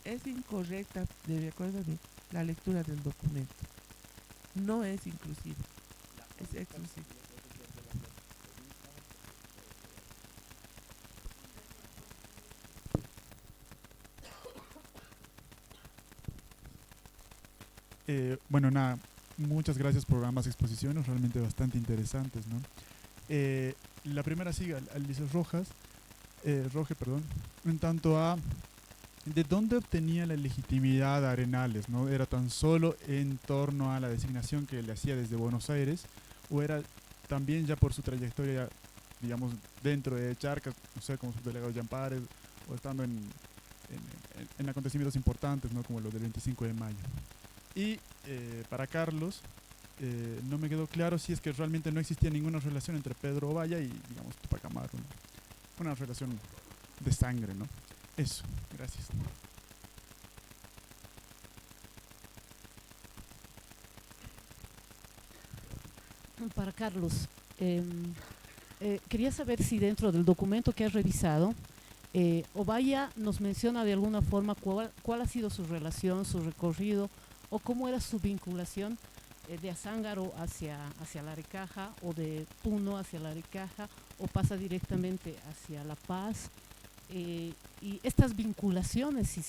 es incorrecta, de acuerdo a mí, la lectura del documento. No es inclusive, es exclusivo. Bueno, nada, muchas gracias por ambas exposiciones, realmente bastante interesantes, ¿no? La primera sigue Alicia Rojas, Roge, perdón, en tanto a de dónde obtenía la legitimidad de Arenales, ¿no? ¿Era tan solo en torno a la designación que le hacía desde Buenos Aires o era también ya por su trayectoria, digamos, dentro de Charcas, no sé, como subdelegado de Ampares o estando en acontecimientos importantes, ¿no? Como los del 25 de mayo? Y para Carlos, no me quedó claro si es que realmente no existía ninguna relación entre Pedro Ovalle y, digamos, Tupac Amaru, ¿no? Una relación de sangre, ¿no? Eso, gracias. Para Carlos, quería saber si dentro del documento que has revisado, Ovalle nos menciona de alguna forma cuál ha sido su relación, su recorrido, o cómo era su vinculación de Azángaro hacia Laricaja, o de Puno hacia Laricaja, o pasa directamente hacia La Paz, y estas vinculaciones, si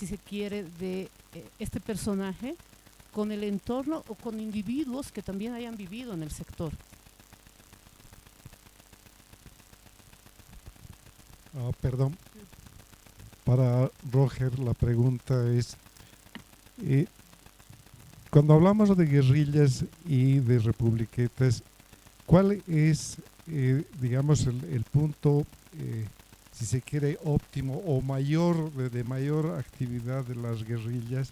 se quiere, de este personaje con el entorno o con individuos que también hayan vivido en el sector. Perdón, para Roger la pregunta es, cuando hablamos de guerrillas y de republiquetas, ¿cuál es, digamos, el punto, si se quiere, óptimo o mayor, de mayor actividad de las guerrillas?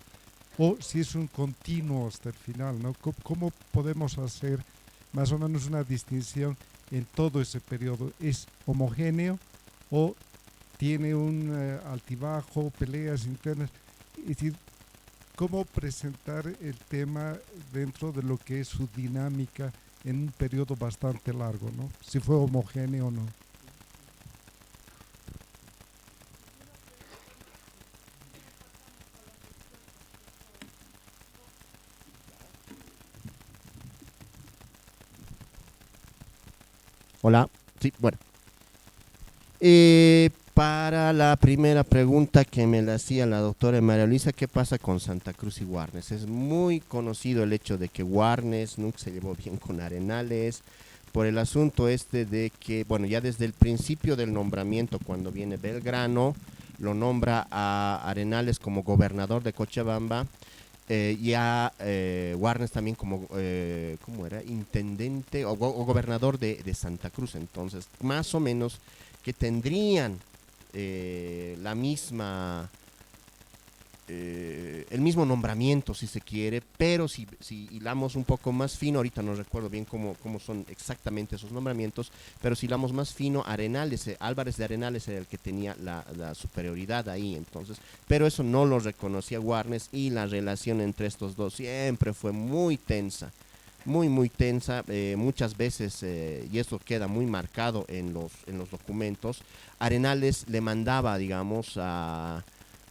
O si es un continuo hasta el final, ¿no? ¿Cómo podemos hacer más o menos una distinción en todo ese periodo? ¿Es homogéneo o tiene un altibajo, peleas internas? Es decir, ¿cómo presentar el tema dentro de lo que es su dinámica en un periodo bastante largo, ¿no? Si fue homogéneo o no. Hola. Sí, bueno. Para la primera pregunta que me la hacía la doctora María Luisa, ¿qué pasa con Santa Cruz y Warnes? Es muy conocido el hecho de que Warnes nunca se llevó bien con Arenales, por el asunto este de que, bueno, ya desde el principio del nombramiento, cuando viene Belgrano, lo nombra a Arenales como gobernador de Cochabamba, y a Warnes también como, ¿cómo era? Intendente o gobernador de Santa Cruz. Entonces, más o menos que tendrían la misma, el mismo nombramiento, si se quiere, pero si hilamos un poco más fino, ahorita no recuerdo bien cómo son exactamente esos nombramientos, pero si hilamos más fino, Arenales, Álvarez de Arenales era el que tenía la superioridad ahí, entonces, pero eso no lo reconocía Warnes, y la relación entre estos dos siempre fue muy tensa. Muy tensa, muchas veces, y esto queda muy marcado en los documentos. Arenales le mandaba, digamos, a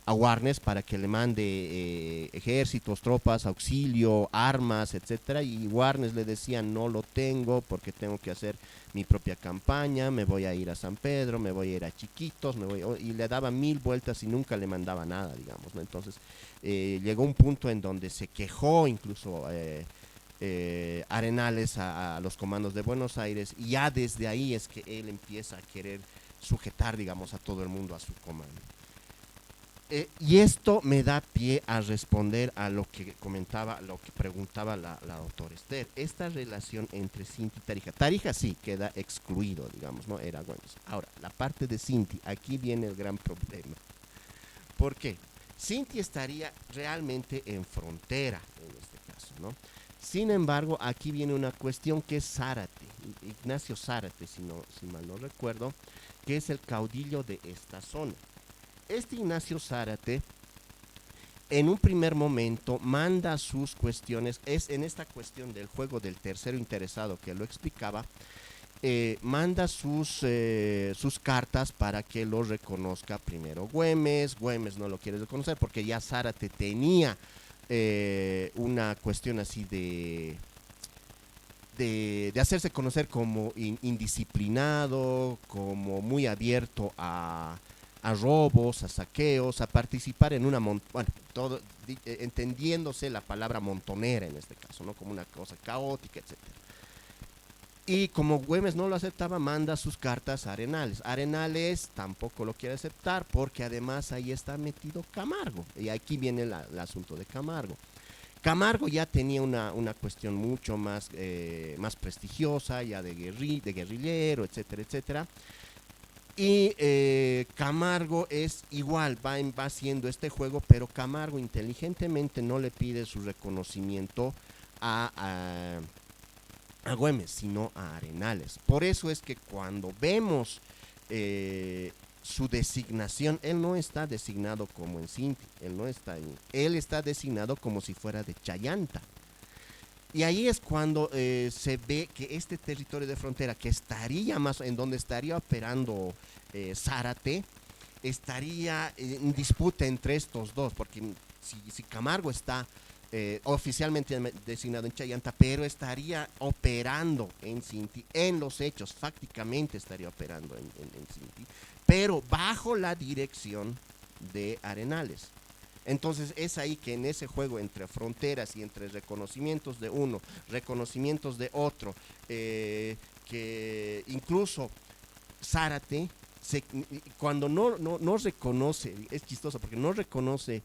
Warnes para que le mande ejércitos, tropas, auxilio, armas, etcétera, y Warnes le decía: no lo tengo porque tengo que hacer mi propia campaña, me voy a ir a San Pedro, me voy a ir a Chiquitos, y le daba 1000 vueltas y nunca le mandaba nada, digamos, ¿no? Entonces llegó un punto en donde se quejó incluso Arenales a los comandos de Buenos Aires, y ya desde ahí es que él empieza a querer sujetar, digamos, a todo el mundo a su comando. Y esto me da pie a responder a lo que comentaba, lo que preguntaba la doctora Esther. Esta relación entre Cinti y Tarija. Tarija sí queda excluido, digamos, ¿no? Era Güemes. Ahora, la parte de Cinti, aquí viene el gran problema. ¿Por qué? Cinti estaría realmente en frontera en este caso, ¿no? Sin embargo, aquí viene una cuestión que es Zárate, Ignacio Zárate, si mal no recuerdo, que es el caudillo de esta zona. Este Ignacio Zárate, en un primer momento, manda sus cuestiones, es en esta cuestión del juego del tercero interesado que lo explicaba, manda sus cartas para que lo reconozca primero Güemes. Güemes no lo quiere reconocer porque ya Zárate tenía una cuestión así de hacerse conocer como indisciplinado, como muy abierto a robos, a saqueos, a participar en una, entendiéndose la palabra montonera en este caso, ¿no? Como una cosa caótica, etcétera. Y como Güemes no lo aceptaba, manda sus cartas a Arenales. Arenales tampoco lo quiere aceptar porque además ahí está metido Camargo. Y aquí viene el asunto de Camargo. Camargo ya tenía una cuestión mucho más prestigiosa, ya de guerrillero, etcétera, etcétera. Y Camargo es igual, va haciendo este juego, pero Camargo inteligentemente no le pide su reconocimiento a Güemes, sino a Arenales. Por eso es que cuando vemos su designación, él no está designado como en Cinti, él está designado como si fuera de Chayanta. Y ahí es cuando se ve que este territorio de frontera, que estaría más, en donde estaría operando Zárate, estaría en disputa entre estos dos, porque si Camargo está oficialmente designado en Chayanta, pero estaría operando en Cinti, en los hechos, fácticamente estaría operando en Cinti, pero bajo la dirección de Arenales. Entonces es ahí que en ese juego entre fronteras y entre reconocimientos de uno, reconocimientos de otro, que incluso Zárate, cuando no reconoce, es chistoso porque no reconoce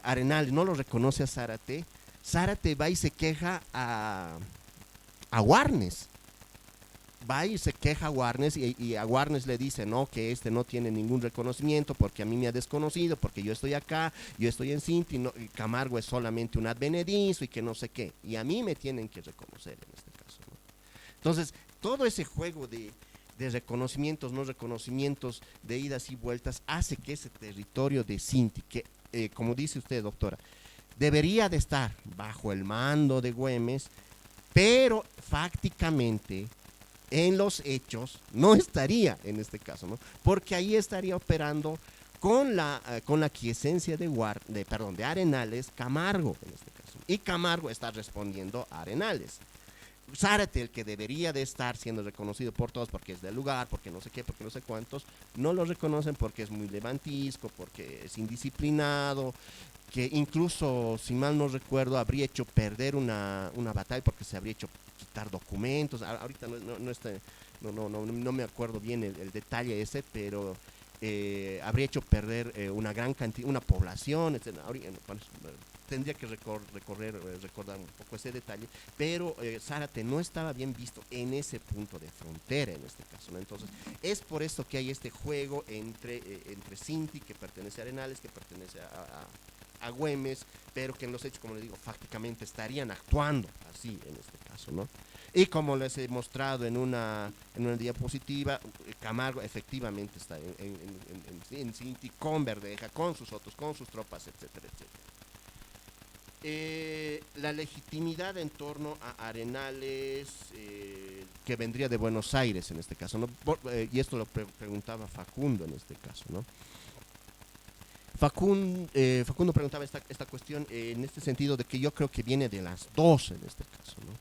Arenales, no lo reconoce a Zárate, Zárate va y se queja a Warnes. Va y se queja a Warnes y a Warnes le dice, no, que no tiene ningún reconocimiento porque a mí me ha desconocido, porque yo estoy acá, yo estoy en Cinti, y Camargo es solamente un advenedizo y que no sé qué, y a mí me tienen que reconocer en este caso, ¿no? Entonces, todo ese juego de reconocimientos, no reconocimientos, de idas y vueltas, hace que ese territorio de Cinti, que como dice usted, doctora, debería de estar bajo el mando de Güemes, pero fácticamente en los hechos no estaría en este caso, ¿no? Porque ahí estaría operando con la quiesencia de Arenales, Camargo en este caso. Y Camargo está respondiendo a Arenales. Zárate, el que debería de estar siendo reconocido por todos porque es del lugar, porque no sé qué, porque no sé cuántos, no lo reconocen porque es muy levantisco, porque es indisciplinado, que incluso, si mal no recuerdo, habría hecho perder una batalla porque se habría hecho quitar documentos. Ahorita no me acuerdo bien el detalle ese, pero habría hecho perder una gran cantidad, una población, etc. Tendría que recordar un poco ese detalle, pero Zárate no estaba bien visto en ese punto de frontera en este caso, ¿no? Entonces, es por esto que hay este juego entre Cinti, que pertenece a Arenales, que pertenece a Güemes, pero que en los hechos, como les digo, fácticamente estarían actuando así en este caso, ¿no? Y como les he mostrado en una diapositiva, Camargo efectivamente está en Cinti, con Verdeja, con sus otros, con sus tropas, etcétera, etcétera. La legitimidad en torno a Arenales, que vendría de Buenos Aires en este caso, ¿no? Y esto lo preguntaba Facundo en este caso, ¿no? Facundo preguntaba esta cuestión en este sentido de que yo creo que viene de las dos en este caso, ¿no?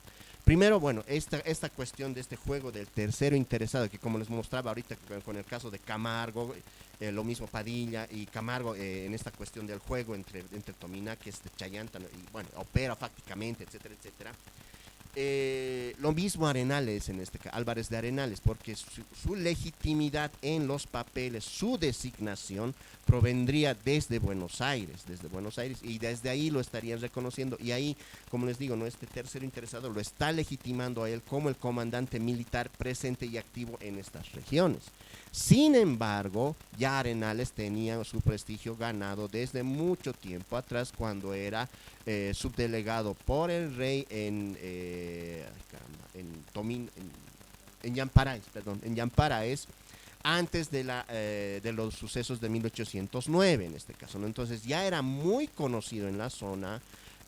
Primero, bueno, esta cuestión de este juego del tercero interesado, que como les mostraba ahorita con el caso de Camargo, lo mismo Padilla y Camargo, en esta cuestión del juego entre Tominac, Chayanta, y bueno, opera fácticamente, etcétera, etcétera. Lo mismo Arenales en este caso, Álvarez de Arenales, porque su legitimidad en los papeles, su designación provendría desde Buenos Aires, y desde ahí lo estarían reconociendo, y ahí, como les digo, ¿no? Este tercero interesado lo está legitimando a él como el comandante militar presente y activo en estas regiones. Sin embargo, ya Arenales tenía su prestigio ganado desde mucho tiempo atrás, cuando era subdelegado por el rey en Yamparaes, antes de los sucesos de 1809 en este caso, ¿no? Entonces ya era muy conocido en la zona.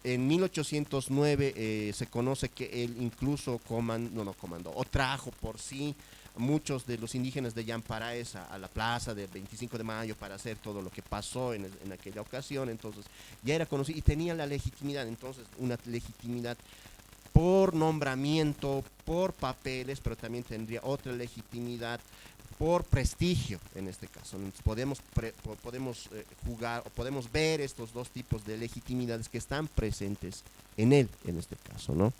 En 1809 se conoce que él incluso comandó o trajo por sí muchos de los indígenas de Yamparaes a la plaza del 25 de mayo para hacer todo lo que pasó en aquella ocasión. Entonces ya era conocido y tenía la legitimidad, entonces una legitimidad por nombramiento, por papeles, pero también tendría otra legitimidad por prestigio en este caso. Entonces podemos jugar o podemos ver estos dos tipos de legitimidades que están presentes en él en este caso, ¿no?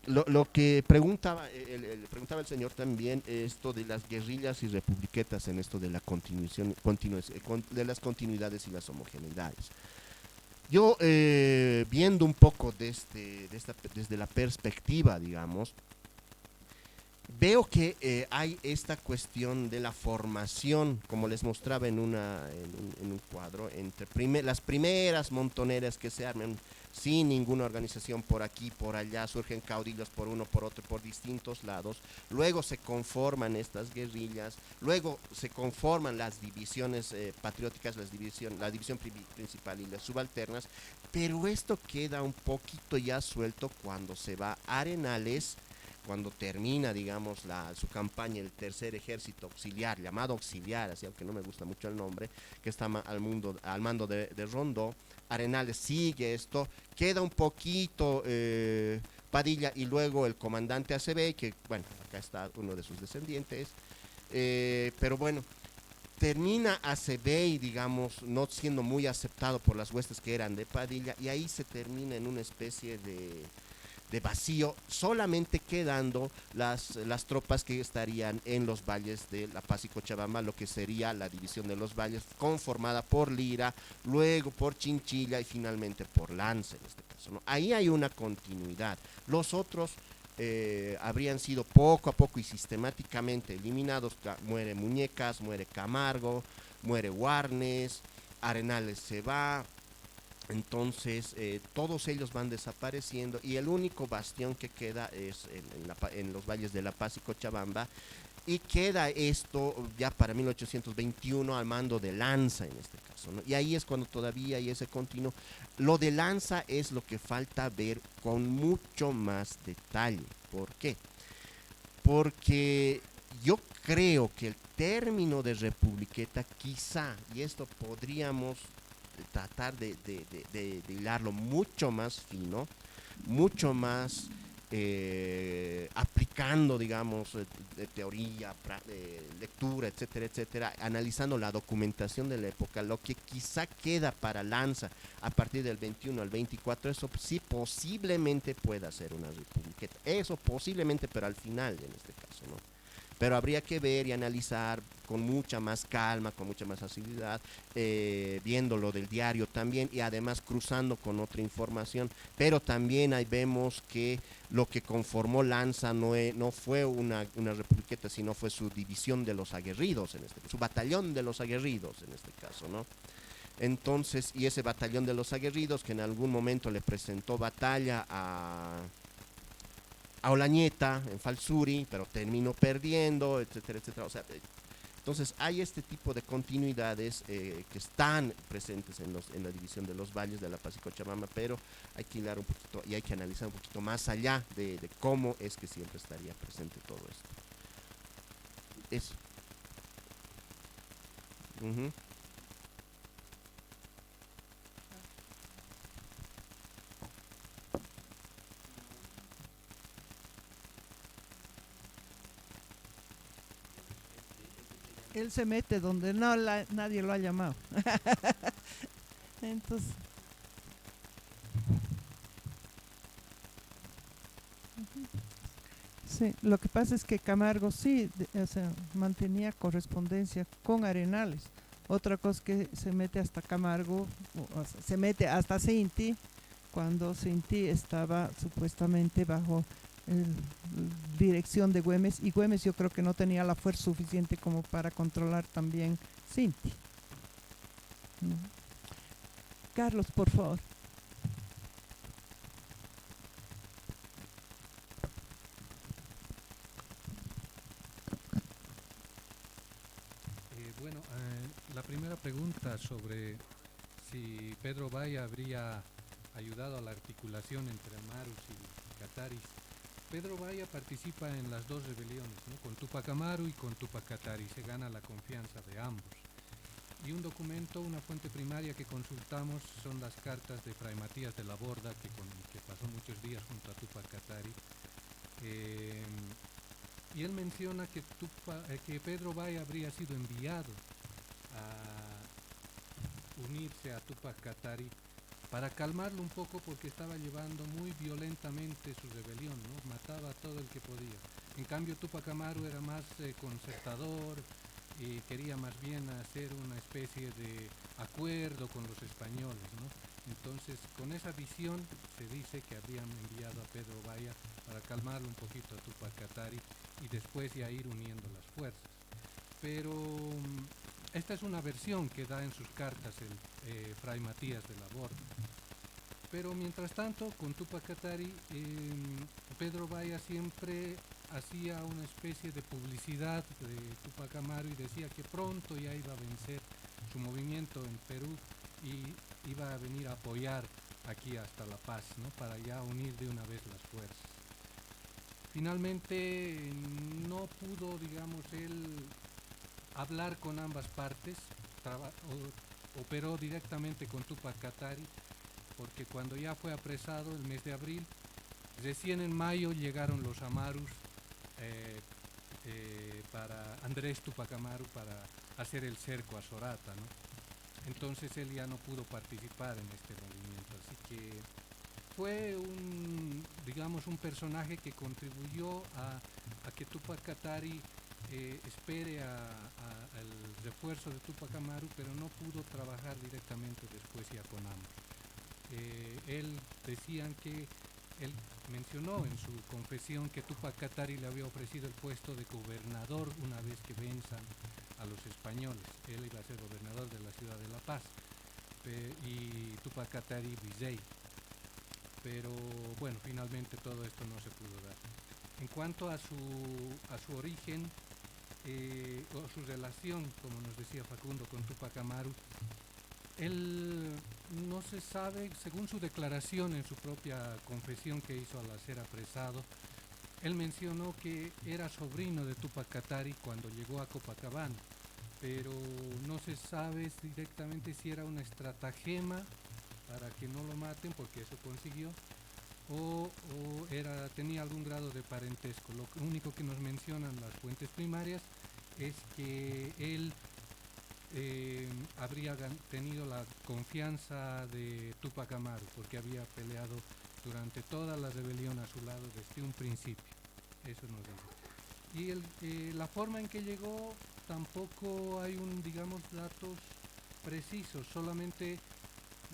Lo que preguntaba el señor también, esto de las guerrillas y republiquetas en esto de la de las continuidades y las homogeneidades. Yo, viendo un poco desde la perspectiva, digamos, veo que hay esta cuestión de la formación, como les mostraba en un cuadro, entre las primeras montoneras que se arman sin ninguna organización por aquí, por allá, surgen caudillos por uno, por otro, por distintos lados, luego se conforman estas guerrillas, luego se conforman las divisiones patrióticas, la división principal y las subalternas, pero esto queda un poquito ya suelto cuando se va a Arenales, cuando termina, digamos, su campaña, el tercer ejército auxiliar, llamado auxiliar, así, aunque no me gusta mucho el nombre, que está al mando de Rondó. Arenales sigue esto, queda un poquito Padilla y luego el comandante Acebey, que bueno, acá está uno de sus descendientes, pero bueno, termina Acebey, digamos, no siendo muy aceptado por las huestes que eran de Padilla, y ahí se termina en una especie de vacío, solamente quedando las tropas que estarían en los valles de La Paz y Cochabamba, lo que sería la división de los valles, conformada por Lira, luego por Chinchilla y finalmente por Lance en este caso, ¿no? Ahí hay una continuidad. Los otros habrían sido poco a poco y sistemáticamente eliminados. Muere Muñecas, muere Camargo, muere Warnes, Arenales se va. Entonces todos ellos van desapareciendo y el único bastión que queda es en los valles de La Paz y Cochabamba, y queda esto ya para 1821 al mando de Lanza en este caso, ¿no? Y ahí es cuando todavía hay ese continuo. Lo de Lanza es lo que falta ver con mucho más detalle. ¿Por qué? Porque yo creo que el término de republiqueta quizá, y esto podríamos tratar de hilarlo mucho más fino, mucho más aplicando, digamos, de teoría, lectura, etcétera, etcétera, analizando la documentación de la época, lo que quizá queda para Lanza a partir del 21 al 24, eso sí posiblemente pueda ser una republiqueta, eso posiblemente, pero al final en este caso, ¿no? Pero habría que ver y analizar con mucha más calma, con mucha más facilidad, viendo lo del diario también y además cruzando con otra información. Pero también ahí vemos que lo que conformó Lanza no fue una republiqueta, sino fue su división de los aguerridos, su batallón de los aguerridos en este caso, ¿no? Entonces, y ese batallón de los aguerridos que en algún momento le presentó batalla a Olañeta en Falsuri, pero terminó perdiendo, etcétera, etcétera. O sea, entonces hay este tipo de continuidades que están presentes en la división de los valles de La Paz y Cochabamba, pero hay que hilar un poquito y hay que analizar un poquito más allá de cómo es que siempre estaría presente todo esto. Eso. Uh-huh. Él se mete donde nadie lo ha llamado. Entonces, sí, lo que pasa es que Camargo sí, o sea, mantenía correspondencia con Arenales. Otra cosa que se mete hasta Camargo, o sea, se mete hasta Cinti, cuando Cinti estaba supuestamente bajo dirección de Güemes, y Güemes yo creo que no tenía la fuerza suficiente como para controlar también Cinti. Carlos, por favor. Bueno, la primera pregunta sobre si Pedro Valle habría ayudado a la articulación entre Amarus y Cataris. Pedro Valle participa en las dos rebeliones, ¿no? Con Tupac Amaru y con Tupac Katari, se gana la confianza de ambos. Y un documento, una fuente primaria que consultamos son las cartas de Fray Matías de la Borda, que pasó muchos días junto a Tupac Katari. Y él menciona que Pedro Valle habría sido enviado a unirse a Tupac Katari para calmarlo un poco, porque estaba llevando muy violentamente su rebelión, ¿no? Mataba a todo el que podía. En cambio Tupac Amaru era más concertador y quería más bien hacer una especie de acuerdo con los españoles, ¿no? Entonces, con esa visión se dice que habrían enviado a Pedro Valle para calmarlo un poquito a Tupac Katari y después ya ir uniendo las fuerzas. Pero esta es una versión que da en sus cartas el Fray Matías de la Borda. Pero mientras tanto, con Tupac Katari, Pedro Valle siempre hacía una especie de publicidad de Tupac Amaru y decía que pronto ya iba a vencer su movimiento en Perú y iba a venir a apoyar aquí hasta La Paz, ¿no? Para ya unir de una vez las fuerzas. Finalmente no pudo, digamos, él hablar con ambas partes, operó directamente con Tupac Katari, porque cuando ya fue apresado el mes de abril, recién en mayo llegaron los Amarus para Andrés Tupac Amaru para hacer el cerco a Sorata, ¿no? Entonces él ya no pudo participar en este movimiento, así que fue un personaje que contribuyó a que Tupac Katari espere al refuerzo de Tupac Amaru, pero no pudo trabajar directamente después ya con ambos. Él mencionó en su confesión que Tupac Katari le había ofrecido el puesto de gobernador una vez que venzan a los españoles. Él iba a ser gobernador de la ciudad de La Paz y Tupac Katari virrey. Pero bueno, finalmente todo esto no se pudo dar. En cuanto a su origen o su relación, como nos decía Facundo, con Tupac Amaru, él no se sabe, según su declaración en su propia confesión que hizo al ser apresado, él mencionó que era sobrino de Tupac Katari cuando llegó a Copacabana, pero no se sabe directamente si era una estratagema para que no lo maten, porque eso consiguió, tenía algún grado de parentesco. Lo único que nos mencionan las fuentes primarias es que él habría tenido la confianza de Túpac Amaru, porque había peleado durante toda la rebelión a su lado desde un principio. Eso nos dice. Y la forma en que llegó, tampoco hay datos precisos, solamente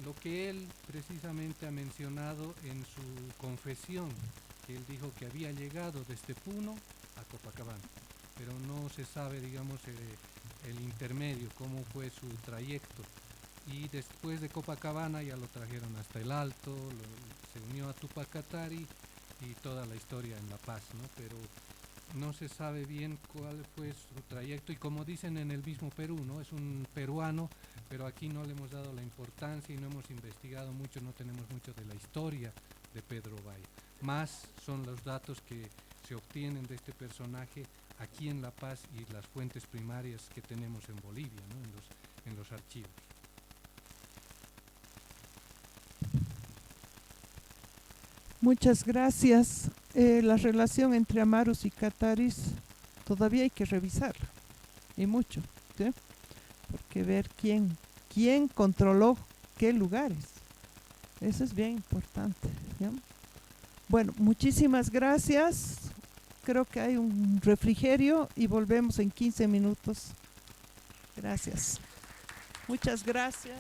lo que él precisamente ha mencionado en su confesión, que él dijo que había llegado desde Puno a Copacabana, pero no se sabe, el intermedio, cómo fue su trayecto. Y después de Copacabana ya lo trajeron hasta el Alto, se unió a Túpac Katari y toda la historia en La Paz, ¿no? Pero no se sabe bien cuál fue su trayecto, y como dicen en el mismo Perú, ¿no? Es un peruano, pero aquí no le hemos dado la importancia y no hemos investigado mucho, no tenemos mucho de la historia de Pedro Valle. Más son los datos que se obtienen de este personaje aquí en La Paz y las fuentes primarias que tenemos en Bolivia, ¿no? En los archivos. Muchas gracias. La relación entre Amarus y Cataris todavía hay que revisarla, y mucho, ¿sí? Porque ver quién controló qué lugares, eso es bien importante, ¿ya? Bueno, muchísimas gracias. Creo que hay un refrigerio y volvemos en 15 minutos. Gracias. Muchas gracias.